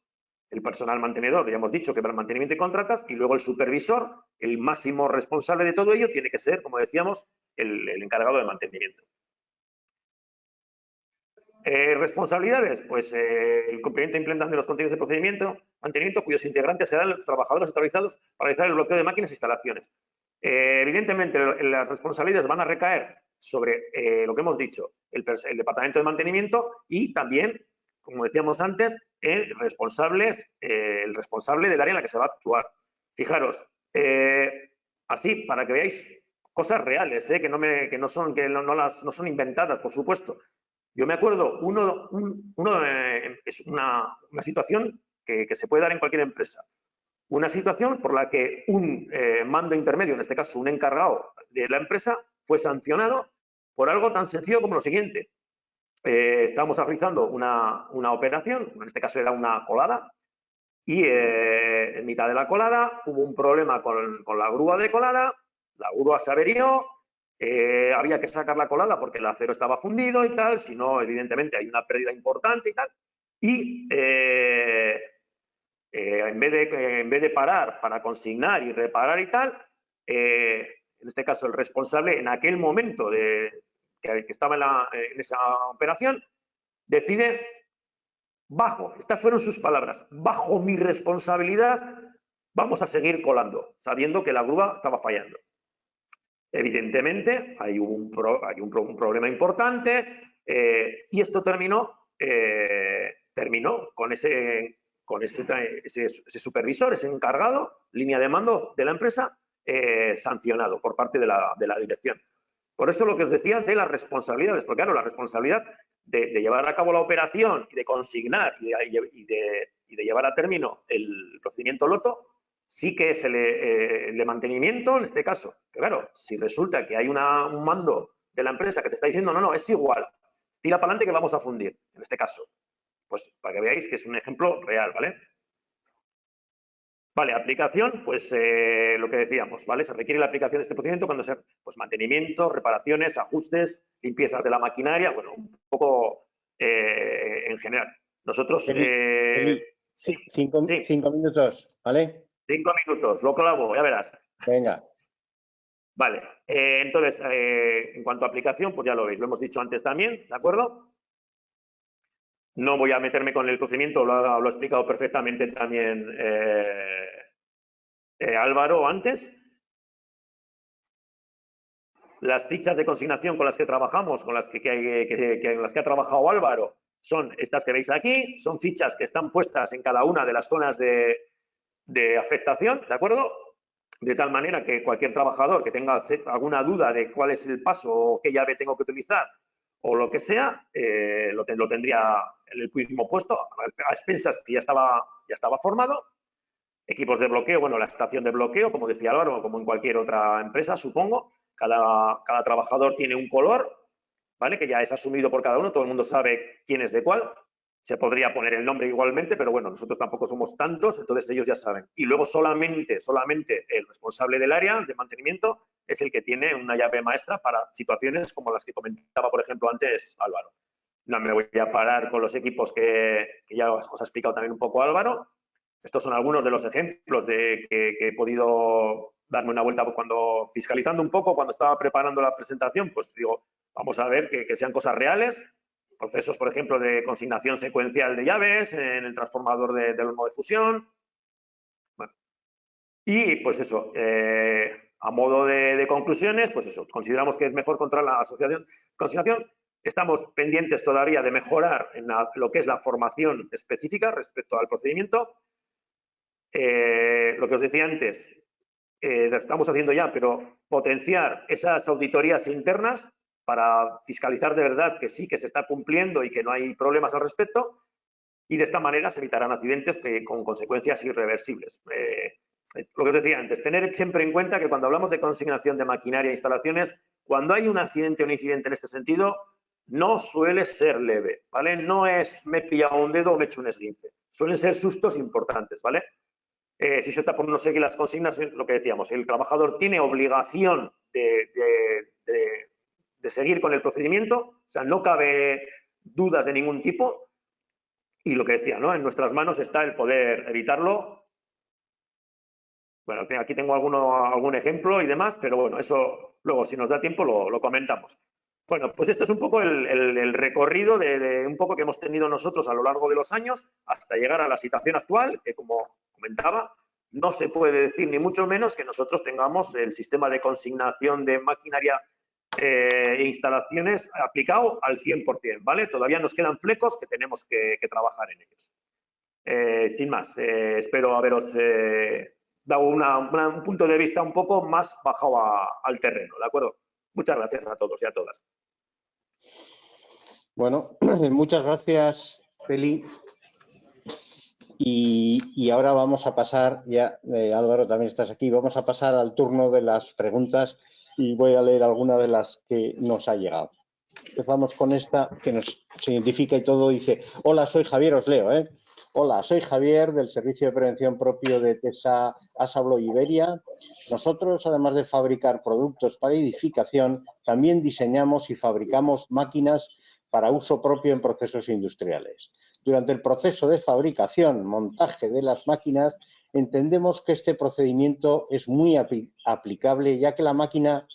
el personal mantenedor, ya hemos dicho que para el mantenimiento y contratas, y luego el supervisor, el máximo responsable de todo ello, tiene que ser, como decíamos, el encargado de mantenimiento. Responsabilidades, pues el cumplimiento e implementación de los contenidos de procedimiento, mantenimiento, cuyos integrantes serán los trabajadores autorizados para realizar el bloqueo de máquinas e instalaciones. Evidentemente, las responsabilidades van a recaer sobre lo que hemos dicho, el departamento de mantenimiento y también, como decíamos antes, el responsable del área en la que se va a actuar. Fijaros, así, para que veáis cosas reales, que no son inventadas, por supuesto. Yo me acuerdo, es una situación que se puede dar en cualquier empresa. Una situación por la que un mando intermedio, en este caso un encargado de la empresa, fue sancionado por algo tan sencillo como lo siguiente. Estábamos realizando una operación, en este caso era una colada, y en mitad de la colada hubo un problema con la grúa de colada, la grúa se averió, había que sacar la colada porque el acero estaba fundido y tal, si no, evidentemente hay una pérdida importante y tal. Y en vez de parar para consignar y reparar y tal, en este caso el responsable en aquel momento que estaba en esa operación, decide, estas fueron sus palabras, bajo mi responsabilidad vamos a seguir colando, sabiendo que la grúa estaba fallando. Evidentemente, hay un problema importante y esto terminó con ese supervisor, ese encargado, línea de mando de la empresa, sancionado por parte de la dirección. Por eso lo que os decía de las responsabilidades, porque claro, la responsabilidad de llevar a cabo la operación y de consignar y de llevar a término el procedimiento loto, sí que es el de mantenimiento en este caso. Pero claro, si resulta que hay un mando de la empresa que te está diciendo, no, es igual, tira para adelante que vamos a fundir, en este caso. Pues para que veáis que es un ejemplo real, ¿vale? Vale, aplicación, pues lo que decíamos, ¿vale? Se requiere la aplicación de este procedimiento cuando sea, pues mantenimiento, reparaciones, ajustes, limpiezas de la maquinaria, bueno, un poco en general. Nosotros, sí, 5 minutos, ¿vale? 5 minutos, lo clavo, ya verás. Venga. Vale, entonces, en cuanto a aplicación, pues ya lo veis, lo hemos dicho antes también, ¿de acuerdo? No voy a meterme con el procedimiento, lo ha explicado perfectamente también Álvaro antes. Las fichas de consignación con las que trabajamos, con las que ha trabajado Álvaro, son estas que veis aquí, son fichas que están puestas en cada una de las zonas de afectación, ¿de acuerdo? De tal manera que cualquier trabajador que tenga alguna duda de cuál es el paso o qué llave tengo que utilizar o lo que sea, lo tendría en el mismo puesto, a expensas que ya estaba formado. Equipos de bloqueo, bueno, la estación de bloqueo, como decía Álvaro, como en cualquier otra empresa, supongo. Cada trabajador tiene un color, ¿vale? Que ya es asumido por cada uno, todo el mundo sabe quién es de cuál. Se podría poner el nombre igualmente, pero bueno, nosotros tampoco somos tantos, entonces ellos ya saben. Y luego solamente el responsable del área de mantenimiento es el que tiene una llave maestra para situaciones como las que comentaba, por ejemplo, antes Álvaro. No me voy a parar con los equipos que ya os ha explicado también un poco Álvaro. Estos son algunos de los ejemplos de que he podido darme una vuelta cuando, fiscalizando un poco, cuando estaba preparando la presentación, pues digo, vamos a ver que sean cosas reales. Procesos, por ejemplo, de consignación secuencial de llaves en el transformador del horno de fusión. Bueno. Y, pues eso, a modo de conclusiones, pues eso, consideramos que es mejor contra la asociación consignación. Estamos pendientes todavía de mejorar en lo que es la formación específica respecto al procedimiento. Lo que os decía antes, lo estamos haciendo ya, pero potenciar esas auditorías internas para fiscalizar de verdad que sí que se está cumpliendo y que no hay problemas al respecto, y de esta manera se evitarán accidentes con consecuencias irreversibles. Lo que os decía antes, tener siempre en cuenta que cuando hablamos de consignación de maquinaria e instalaciones, cuando hay un accidente o un incidente en este sentido, no suele ser leve, ¿vale? No es me he pillado un dedo o me he hecho un esguince. Suelen ser sustos importantes, ¿vale? Si se opta por no seguir las consignas, lo que decíamos, el trabajador tiene obligación de seguir con el procedimiento, o sea, no cabe dudas de ningún tipo, y lo que decía, ¿no? En nuestras manos está el poder evitarlo. Bueno, aquí tengo algún ejemplo y demás, pero bueno, eso luego, si nos da tiempo, lo comentamos. Bueno, pues esto es un poco el recorrido de un poco que hemos tenido nosotros a lo largo de los años hasta llegar a la situación actual, que como comentaba, no se puede decir ni mucho menos que nosotros tengamos el sistema de consignación de maquinaria e instalaciones aplicado al 100%, ¿vale? Todavía nos quedan flecos que tenemos que trabajar en ellos. Sin más, espero haberos dado un punto de vista un poco más bajado al terreno, ¿de acuerdo? Muchas gracias a todos y a todas. Bueno, muchas gracias, Feli. Y ahora vamos a pasar, ya Álvaro también estás aquí, vamos a pasar al turno de las preguntas y voy a leer alguna de las que nos ha llegado. Empezamos con esta que se identifica y todo, dice: hola, soy Javier, os leo, ¿eh? Hola, soy Javier del Servicio de Prevención propio de TESA Asablo Iberia. Nosotros, además de fabricar productos para edificación, también diseñamos y fabricamos máquinas para uso propio en procesos industriales. Durante el proceso de fabricación, montaje de las máquinas, entendemos que este procedimiento es muy aplicable, ya que la máquina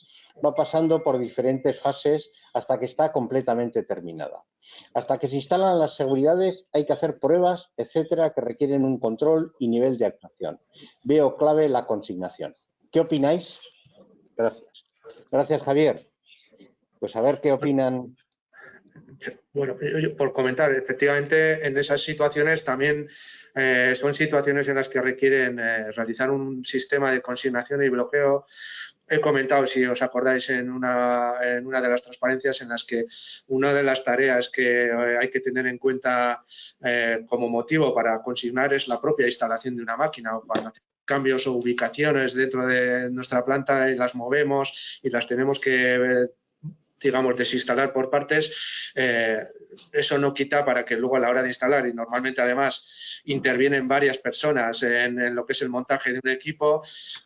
va pasando por diferentes fases hasta que está completamente terminada. Hasta que se instalan las seguridades hay que hacer pruebas, etcétera, que requieren un control y nivel de actuación. Veo clave la consignación. ¿Qué opináis? Gracias. Gracias, Javier. Pues a ver qué opinan. Bueno, yo, por comentar, efectivamente, en esas situaciones también son situaciones en las que requieren realizar un sistema de consignación y bloqueo. He comentado, si os acordáis, en una de las transparencias en las que una de las tareas que hay que tener en cuenta como motivo para consignar es la propia instalación de una máquina, o cuando hacemos cambios o ubicaciones dentro de nuestra planta y las movemos y las tenemos que digamos, desinstalar por partes, eso no quita para que luego a la hora de instalar, y normalmente además intervienen varias personas en lo que es el montaje de un equipo,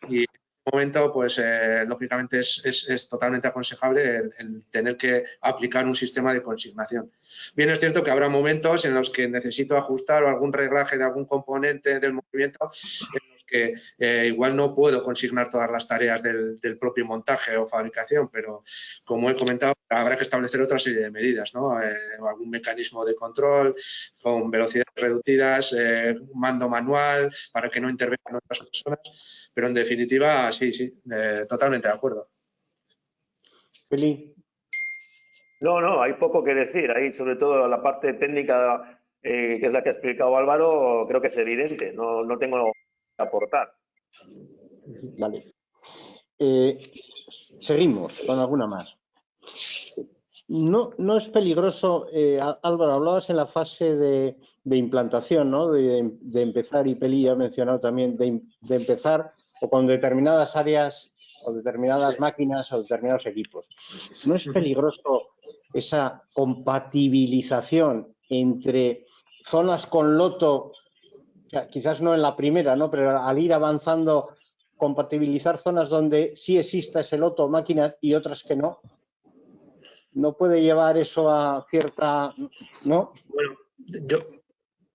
y en este momento, pues lógicamente es totalmente aconsejable el tener que aplicar un sistema de consignación. Bien, es cierto que habrá momentos en los que necesito ajustar algún reglaje de algún componente del movimiento, en los que igual no puedo consignar todas las tareas del propio montaje o fabricación, pero como he comentado, habrá que establecer otra serie de medidas, ¿no? Algún mecanismo de control con velocidades reducidas, mando manual para que no intervengan otras personas, pero en definitiva, sí, totalmente de acuerdo. Feli. No, hay poco que decir. Ahí, sobre todo, la parte técnica, que es la que ha explicado Álvaro, creo que es evidente. No tengo que aportar. Vale. Seguimos con alguna más. No es peligroso, Álvaro, hablabas en la fase de implantación, ¿no? De empezar, y Peli ha mencionado también, de empezar o con determinadas áreas o determinadas máquinas o determinados equipos. ¿No es peligroso esa compatibilización entre zonas con loto, quizás no en la primera, ¿no? Pero al ir avanzando, compatibilizar zonas donde sí exista ese loto, máquinas, y otras que no? ¿No puede llevar eso a cierta, no? Bueno,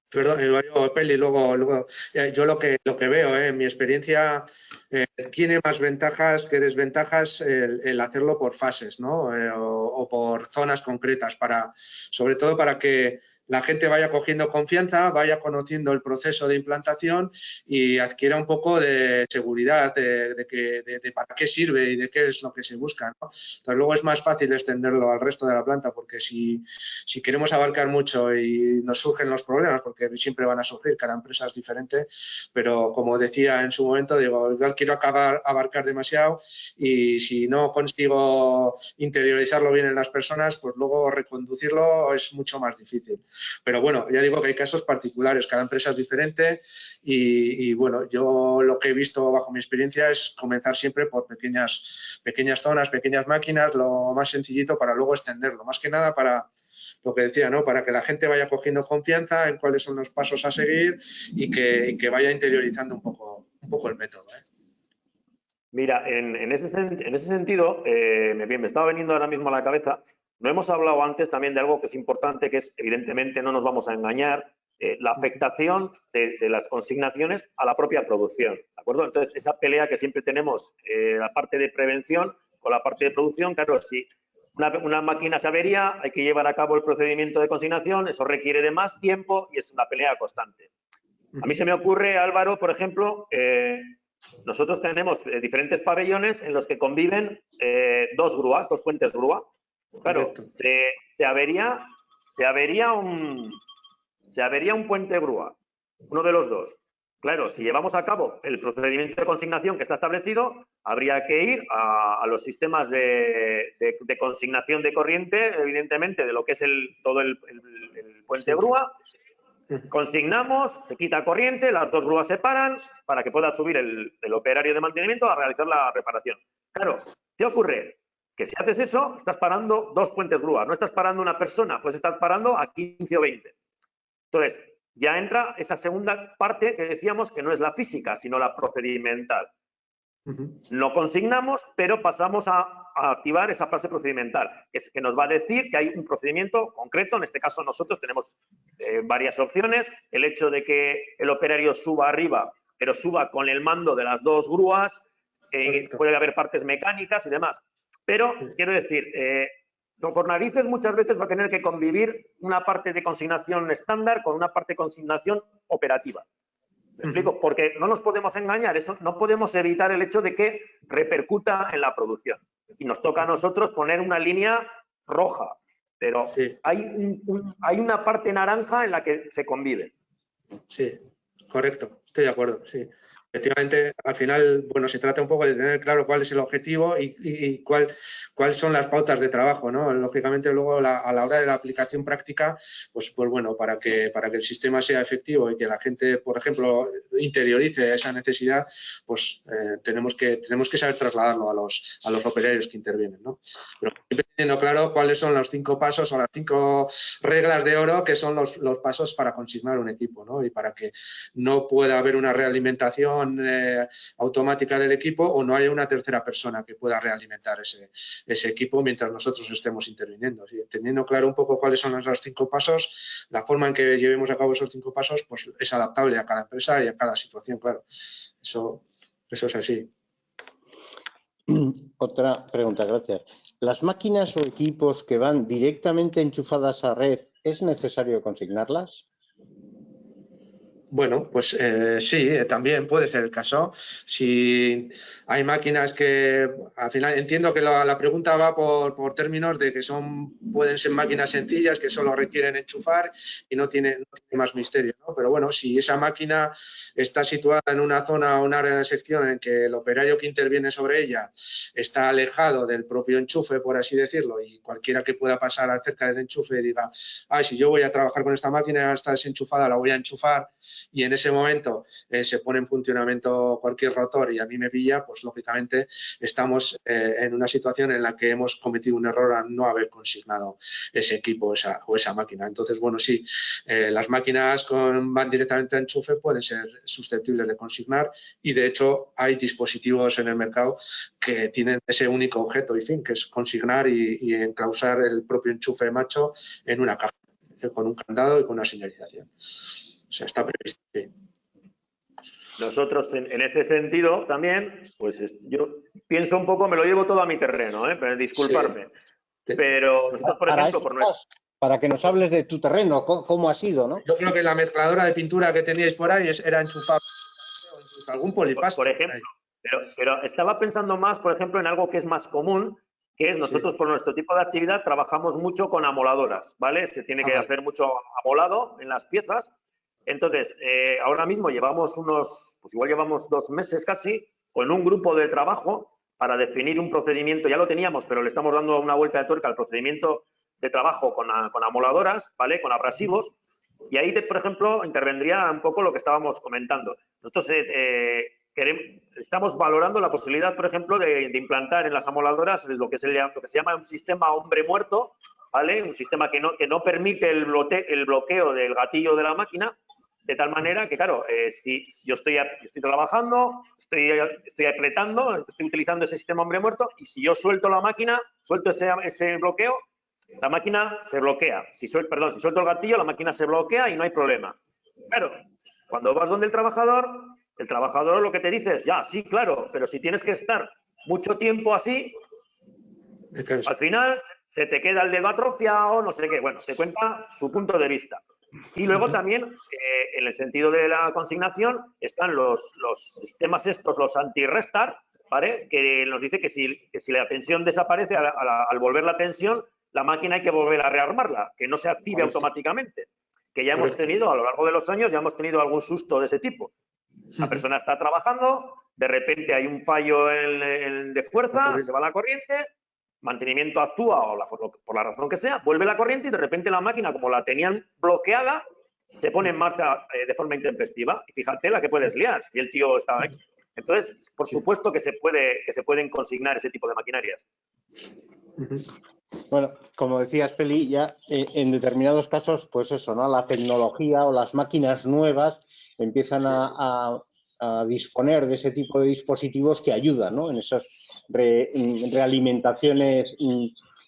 perdón, yo, Peli, luego yo lo que veo, en mi experiencia, tiene más ventajas que desventajas el hacerlo por fases, ¿no? O por zonas concretas, sobre todo para que la gente vaya cogiendo confianza, vaya conociendo el proceso de implantación y adquiera un poco de seguridad de para qué sirve y de qué es lo que se busca, ¿no? Entonces luego es más fácil extenderlo al resto de la planta, porque si queremos abarcar mucho y nos surgen los problemas, porque siempre van a surgir, cada empresa es diferente, pero como decía en su momento, digo, igual quiero abarcar demasiado, y si no consigo interiorizarlo bien en las personas, pues luego reconducirlo es mucho más difícil. Pero bueno, ya digo que hay casos particulares, cada empresa es diferente, y bueno, yo lo que he visto bajo mi experiencia es comenzar siempre por pequeñas zonas, pequeñas máquinas, lo más sencillito, para luego extenderlo, más que nada para lo que decía, ¿no? Para que la gente vaya cogiendo confianza en cuáles son los pasos a seguir y que vaya interiorizando un poco el método, Mira, en ese sentido, me estaba veniendo ahora mismo a la cabeza. No hemos hablado antes también de algo que es importante, que es, evidentemente, no nos vamos a engañar, la afectación de las consignaciones a la propia producción, ¿de acuerdo? Entonces, esa pelea que siempre tenemos, la parte de prevención con la parte de producción, claro, si una máquina se avería, hay que llevar a cabo el procedimiento de consignación, eso requiere de más tiempo y es una pelea constante. A mí se me ocurre, Álvaro, por ejemplo, nosotros tenemos diferentes pabellones en los que conviven dos puentes grúa. Claro, se avería un puente grúa, uno de los dos. Claro, si llevamos a cabo el procedimiento de consignación que está establecido, habría que ir a los sistemas de consignación de corriente, evidentemente, de lo que es todo el puente grúa. Consignamos, se quita corriente, las dos grúas se paran para que pueda subir el operario de mantenimiento a realizar la reparación. Claro, ¿qué ocurre? Que si haces eso, estás parando dos puentes grúa, no estás parando una persona, pues estás parando a 15 o 20. Entonces, ya entra esa segunda parte que decíamos, que no es la física, sino la procedimental. No consignamos, pero pasamos a activar esa fase procedimental, que nos va a decir que hay un procedimiento concreto. En este caso, nosotros tenemos varias opciones. El hecho de que el operario suba arriba, pero suba con el mando de las dos grúas, puede haber partes mecánicas y demás. Pero, quiero decir, por narices muchas veces va a tener que convivir una parte de consignación estándar con una parte de consignación operativa. ¿Me explico? Porque no nos podemos engañar, no podemos evitar el hecho de que repercuta en la producción. Y nos toca a nosotros poner una línea roja. pero Sí. hay una parte naranja en la que se convive. Sí, correcto, estoy de acuerdo, sí. Efectivamente, al final, bueno, se trata un poco de tener claro cuál es el objetivo y cuáles son las pautas de trabajo, ¿no? Lógicamente, luego a la hora de la aplicación práctica, pues bueno, para que el sistema sea efectivo y que la gente, por ejemplo, interiorice esa necesidad, pues tenemos que saber trasladarlo a los operarios que intervienen, ¿no? Pero siempre teniendo claro cuáles son los 5 pasos o las 5 reglas de oro que son los pasos para consignar un equipo, ¿no? Y para que no pueda haber una realimentación automática del equipo o no haya una tercera persona que pueda realimentar ese equipo mientras nosotros estemos interviniendo. ¿Sí? Teniendo claro un poco cuáles son los 5 pasos, la forma en que llevemos a cabo esos 5 pasos pues es adaptable a cada empresa y a cada situación, claro. Eso es así. Otra pregunta, gracias. ¿Las máquinas o equipos que van directamente enchufadas a red, es necesario consignarlas? Bueno, pues sí, también puede ser el caso. Si hay máquinas que, al final, entiendo que la pregunta va por términos de que pueden ser máquinas sencillas que solo requieren enchufar y no tiene más misterio, ¿no? Pero bueno, si esa máquina está situada en una zona o un área de sección en que el operario que interviene sobre ella está alejado del propio enchufe, por así decirlo, y cualquiera que pueda pasar cerca del enchufe diga, si yo voy a trabajar con esta máquina, está desenchufada, la voy a enchufar, y en ese momento se pone en funcionamiento cualquier rotor y a mí me pilla, pues lógicamente estamos en una situación en la que hemos cometido un error a no haber consignado ese equipo o esa máquina. Entonces, bueno, sí, las máquinas van directamente a enchufe pueden ser susceptibles de consignar y de hecho hay dispositivos en el mercado que tienen ese único objeto y fin, que es consignar y enclausar el propio enchufe macho en una caja con un candado y con una señalización. O sea, está previsto. Sí. Nosotros, en ese sentido, también, pues yo pienso un poco, me lo llevo todo a mi terreno, pero disculparme. Sí. Pero nosotros, por ejemplo, para que nos hables de tu terreno, cómo ha sido, ¿no? Yo creo que la mezcladora de pintura que teníais por ahí era enchufable. Algún polipasto. Por ejemplo. Pero estaba pensando más, por ejemplo, en algo que es más común, que es nosotros por nuestro tipo de actividad trabajamos mucho con amoladoras, ¿vale? Se tiene que hacer mucho amolado en las piezas. Entonces, ahora mismo llevamos pues igual llevamos 2 meses casi, con un grupo de trabajo para definir un procedimiento, ya lo teníamos, pero le estamos dando una vuelta de tuerca al procedimiento de trabajo con amoladoras, ¿vale? Con abrasivos. Y ahí, por ejemplo, intervendría un poco lo que estábamos comentando. Nosotros estamos valorando la posibilidad, por ejemplo, de implantar en las amoladoras lo que se llama un sistema hombre muerto, ¿vale? Un sistema que no permite el bloqueo del gatillo de la máquina, de tal manera que, claro, si yo estoy trabajando, estoy apretando, estoy utilizando ese sistema hombre muerto, y si yo suelto la máquina, suelto ese bloqueo, la máquina se bloquea. Si suelto el gatillo, la máquina se bloquea y no hay problema. Claro, cuando vas donde el trabajador lo que te dice es, ya, sí, claro, pero si tienes que estar mucho tiempo así, al final se te queda el dedo atrofiado, no sé qué. Bueno, te cuenta su punto de vista. Y luego también, en el sentido de la consignación, están los sistemas estos, los anti-restart, ¿vale? Que nos dice que si la tensión desaparece, al volver la tensión, la máquina hay que volver a rearmarla, que no se active automáticamente. Que ya hemos tenido, a lo largo de los años, ya hemos tenido algún susto de ese tipo. La persona está trabajando, de repente hay un fallo de fuerza, se va la corriente, mantenimiento actúa por la razón que sea, vuelve la corriente y de repente la máquina, como la tenían bloqueada, se pone en marcha de forma intempestiva. Y fíjate la que puedes liar si el tío estaba ahí. Entonces, por supuesto que se pueden consignar ese tipo de maquinarias. Bueno, como decías, Feli, ya en determinados casos, pues eso, ¿no? La tecnología o las máquinas nuevas empiezan a disponer de ese tipo de dispositivos que ayudan, ¿no? En esas realimentaciones,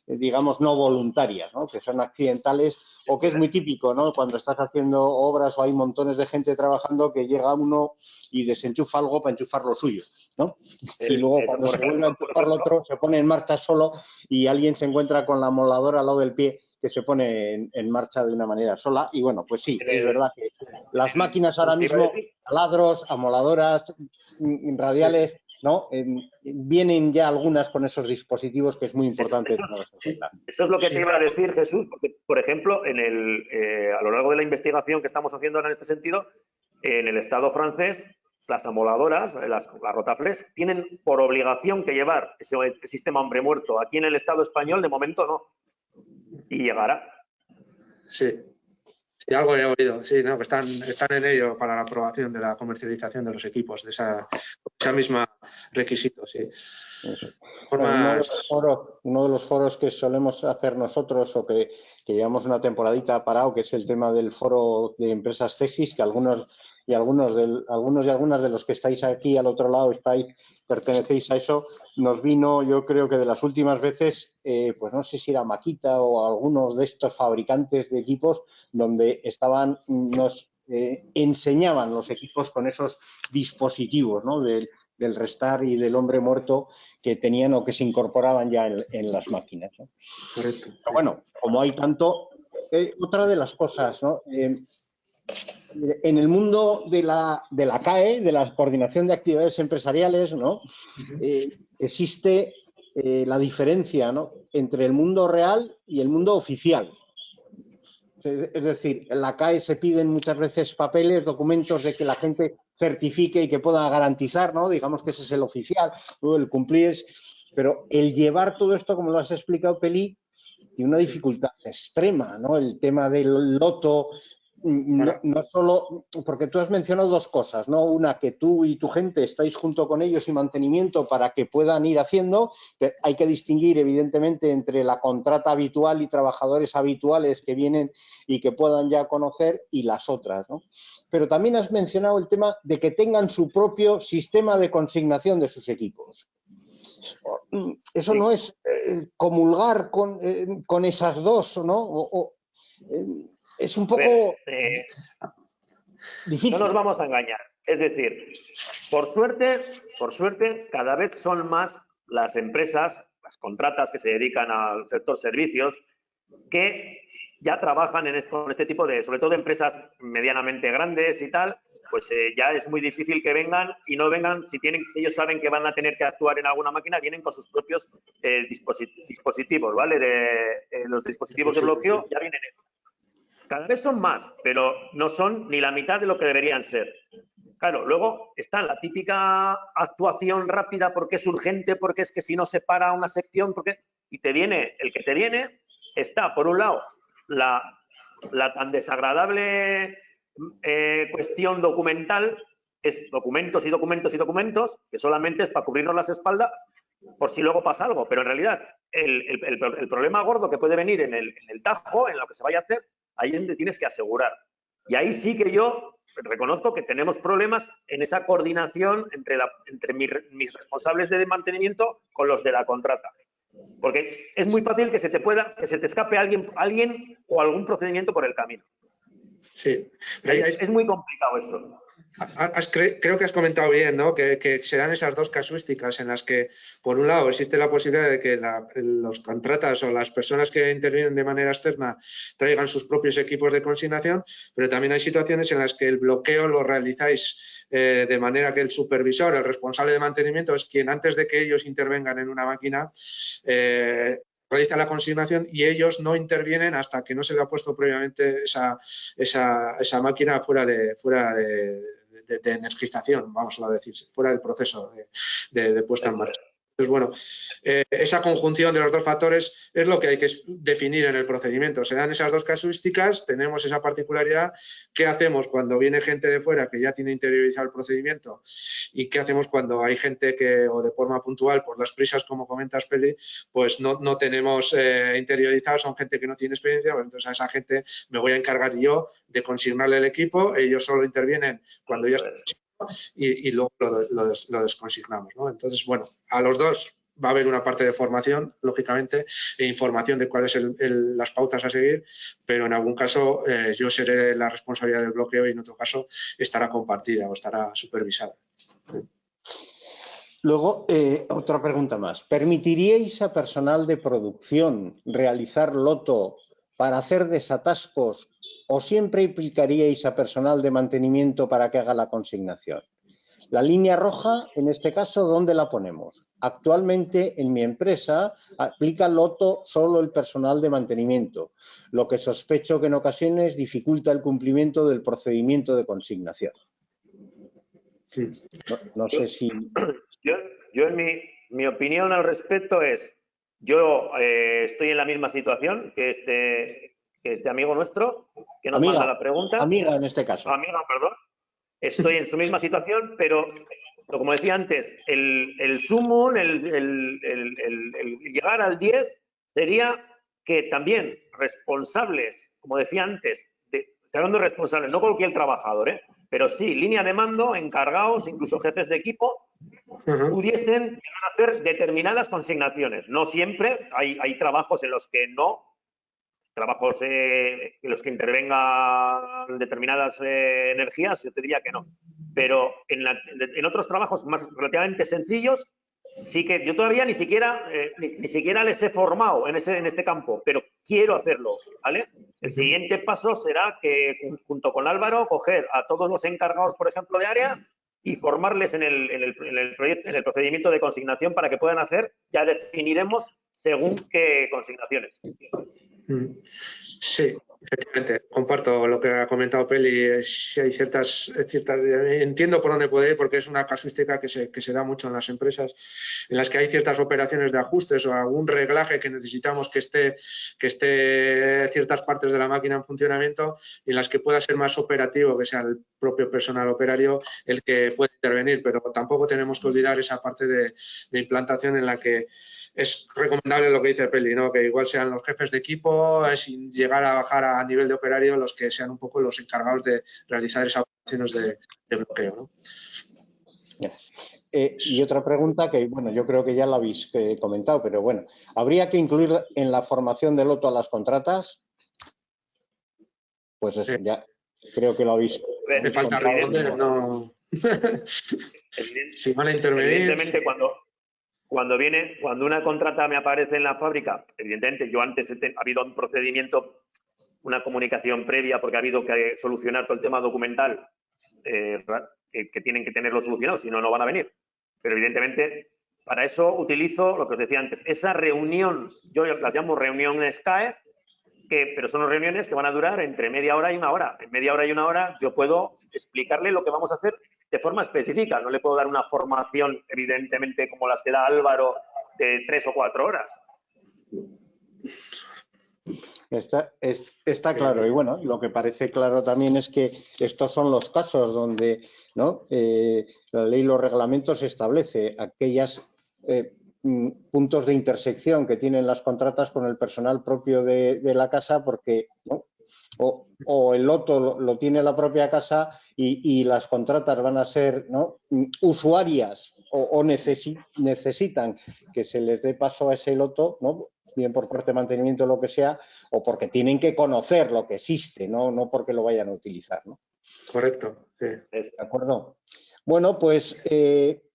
digamos, no voluntarias, ¿no? Que son accidentales o que es muy típico, ¿no? Cuando estás haciendo obras o hay montones de gente trabajando que llega uno y desenchufa algo para enchufar lo suyo, ¿no? Y luego cuando se vuelve a enchufar lo otro, se pone en marcha solo y alguien se encuentra con la amoladora al lado del pie que se pone en marcha de una manera sola. Y bueno, pues sí, es verdad que las máquinas ahora mismo, taladros, amoladoras, radiales, ¿no? Vienen ya algunas con esos dispositivos que es muy importante. Eso es lo que te iba a decir, Jesús, porque, por ejemplo, a lo largo de la investigación que estamos haciendo ahora en este sentido, en el Estado francés, las amoladoras, las rotaflex, tienen por obligación que llevar ese sistema hombre muerto. Aquí en el Estado español, de momento, no. Y llegará. Sí. Sí, algo he oído, sí, ¿no? Que están en ello para la aprobación de la comercialización de los equipos, de esa misma requisito, sí. Uno de los foros que solemos hacer nosotros o que llevamos una temporadita parado, que es el tema del foro de empresas Cexis, que algunos y algunas de los que estáis aquí al otro lado pertenecéis a eso, nos vino, yo creo que de las últimas veces, pues no sé si era Makita o algunos de estos fabricantes de equipos donde nos enseñaban los equipos con esos dispositivos, ¿no? del restar y del hombre muerto que tenían o que se incorporaban ya en las máquinas, ¿no? Correcto. Pero bueno, como hay tanto, otra de las cosas, ¿no? En el mundo de la CAE, de la Coordinación de Actividades Empresariales, ¿no? Existe la diferencia, ¿no? Entre el mundo real y el mundo oficial. Es decir, en la CAE se piden muchas veces papeles, documentos de que la gente certifique y que pueda garantizar, ¿no? Digamos que ese es el oficial, ¿no? El cumplir, pero el llevar todo esto, como lo has explicado, Peli, tiene una dificultad extrema, ¿no? El tema del loto, no solo, porque tú has mencionado dos cosas, ¿no? Una, que tú y tu gente estáis junto con ellos y mantenimiento para que puedan ir haciendo. Hay que distinguir, evidentemente, entre la contrata habitual y trabajadores habituales que vienen y que puedan ya conocer y las otras, ¿no? Pero también has mencionado el tema de que tengan su propio sistema de consignación de sus equipos. Eso no es comulgar con esas dos, ¿no? Es un poco difícil. No nos vamos a engañar. Es decir, por suerte, cada vez son más las empresas, las contratas que se dedican al sector servicios, que ya trabajan con este tipo de, sobre todo empresas medianamente grandes y tal, pues ya es muy difícil que vengan y no vengan, si ellos saben que van a tener que actuar en alguna máquina, vienen con sus propios dispositivos, ¿vale? Los dispositivos de bloqueo ya vienen. Cada vez son más, pero no son ni la mitad de lo que deberían ser. Claro, luego está la típica actuación rápida porque es urgente, porque es que si no se para una sección, y te viene el que te viene, está por un lado la tan desagradable cuestión documental, es documentos y documentos y documentos, que solamente es para cubrirnos las espaldas por si luego pasa algo, pero en realidad el problema gordo que puede venir en el tajo, en lo que se vaya a hacer, ahí es donde tienes que asegurar. Y ahí sí que yo reconozco que tenemos problemas en esa coordinación entre mis responsables de mantenimiento con los de la contrata. Porque es muy fácil que se te escape alguien o algún procedimiento por el camino. Sí. Es muy complicado eso. Creo que has comentado bien, ¿no? Que se dan esas dos casuísticas en las que, por un lado, existe la posibilidad de que los contratas o las personas que intervienen de manera externa traigan sus propios equipos de consignación, pero también hay situaciones en las que el bloqueo lo realizáis de manera que el supervisor, el responsable de mantenimiento, es quien antes de que ellos intervengan en una máquina realiza la consignación y ellos no intervienen hasta que no se le ha puesto previamente esa máquina fuera de energización, vamos a decir, fuera del proceso de puesta en marcha. Entonces, bueno, esa conjunción de los dos factores es lo que hay que definir en el procedimiento. Se dan esas dos casuísticas, tenemos esa particularidad. ¿Qué hacemos cuando viene gente de fuera que ya tiene interiorizado el procedimiento? ¿Y qué hacemos cuando hay gente que, o de forma puntual, por las prisas, como comentas, Peli, pues no tenemos interiorizado, son gente que no tiene experiencia? Pues entonces a esa gente me voy a encargar yo de consignarle el equipo, ellos solo intervienen cuando ya está y luego lo desconsignamos, ¿no? Entonces, bueno, a los dos va a haber una parte de formación, lógicamente, e información de cuáles son las pautas a seguir, pero en algún caso yo seré la responsabilidad del bloqueo y en otro caso estará compartida o estará supervisada. Luego, otra pregunta más. ¿Permitiríais a personal de producción realizar loto para hacer desatascos o siempre implicaríais a personal de mantenimiento para que haga la consignación? La línea roja, en este caso, ¿dónde la ponemos? Actualmente, en mi empresa, aplica Loto solo el personal de mantenimiento, lo que sospecho que en ocasiones dificulta el cumplimiento del procedimiento de consignación. No sé si... Yo en mi opinión al respecto es, yo estoy en la misma situación que este amigo nuestro, que nos manda la pregunta. Amiga, en este caso. Amiga, perdón. Estoy en su misma situación, pero como decía antes, el sumum, el llegar al 10 sería que también responsables, como decía antes, estoy hablando de responsables, no cualquier trabajador, pero sí línea de mando, encargados, incluso jefes de equipo, pudiesen hacer determinadas consignaciones. No siempre, hay trabajos en los que no, trabajos en los que intervengan determinadas energías, yo te diría que no. Pero en otros trabajos más relativamente sencillos, sí que yo todavía ni siquiera les he formado en este campo, pero quiero hacerlo, ¿vale? El siguiente paso será que, junto con Álvaro, coger a todos los encargados, por ejemplo, de área y formarles en el procedimiento de consignación para que puedan hacer, ya definiremos según qué consignaciones. Sí, efectivamente, comparto lo que ha comentado Peli. Si hay ciertas, entiendo por dónde puede ir, porque es una casuística que se da mucho en las empresas, en las que hay ciertas operaciones de ajustes o algún reglaje que necesitamos que esté ciertas partes de la máquina en funcionamiento, y en las que pueda ser más operativo, que sea el propio personal operario el que puede intervenir, pero tampoco tenemos que olvidar esa parte de implantación en la que es recomendable lo que dice Peli, ¿no? Que igual sean los jefes de equipo, sin llegar a bajar a nivel de operario, los que sean un poco los encargados de realizar esas operaciones de bloqueo, ¿no? Y otra pregunta que, bueno, yo creo que ya la habéis comentado, pero bueno, ¿habría que incluir en la formación de Loto a las contratas? Pues eso, ya creo que lo habéis Me falta responder, no. Si van a intervenir. Evidentemente, cuando una contrata me aparece en la fábrica, evidentemente yo antes ha habido un procedimiento, una comunicación previa, porque ha habido que solucionar todo el tema documental que tienen que tenerlo solucionado, si no, no van a venir. Pero evidentemente para eso utilizo lo que os decía antes, esa reunión, yo las llamo reuniones SCAE, pero son reuniones que van a durar entre media hora y una hora. En media hora y una hora yo puedo explicarle lo que vamos a hacer de forma específica. No le puedo dar una formación, evidentemente, como las que da Álvaro, de 3 o 4 horas. Está claro. Y bueno, lo que parece claro también es que estos son los casos donde, ¿no? La ley y los reglamentos establece aquellas puntos de intersección que tienen las contratas con el personal propio de la casa, porque, ¿no? O el Loto lo tiene la propia casa y las contratas van a ser, ¿no? usuarias o necesitan que se les dé paso a ese Loto, ¿no? Bien por parte de mantenimiento o lo que sea, o porque tienen que conocer lo que existe, no porque lo vayan a utilizar, ¿no? Correcto. Sí. ¿De acuerdo? Bueno, pues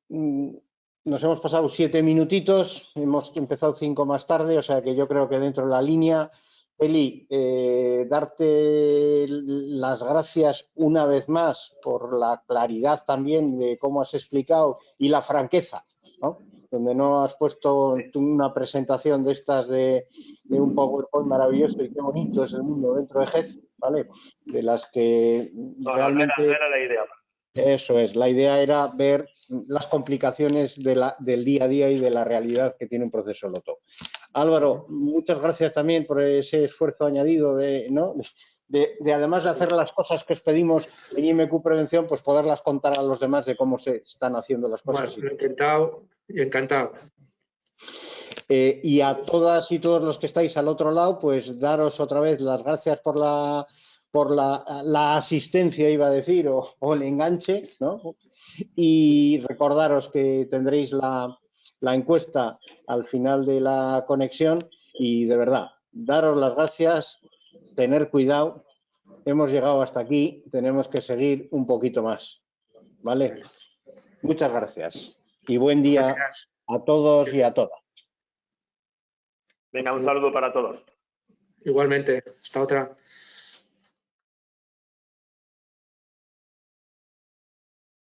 nos hemos pasado 7 minutitos, hemos empezado 5 más tarde, o sea que yo creo que dentro de la línea. Eli, darte las gracias una vez más por la claridad también de cómo has explicado y la franqueza, ¿no? Donde no has puesto una presentación de estas de un PowerPoint maravilloso y qué bonito es el mundo dentro de HED, ¿vale? De las que realmente... No era la idea. Eso es, la idea era ver las complicaciones del día a día y de la realidad que tiene un proceso Loto. Álvaro, muchas gracias también por ese esfuerzo añadido de además de hacer las cosas que os pedimos en IMQ Prevención, pues poderlas contar a los demás de cómo se están haciendo las cosas. Bueno, encantado. Y a todas y todos los que estáis al otro lado, pues daros otra vez las gracias por la asistencia, iba a decir, o el enganche, ¿no? Y recordaros que tendréis la encuesta al final de la conexión y, de verdad, daros las gracias, tener cuidado, hemos llegado hasta aquí, tenemos que seguir un poquito más, ¿vale? Muchas gracias y buen día a todos y a todas. Venga, un saludo para todos. Igualmente, hasta otra.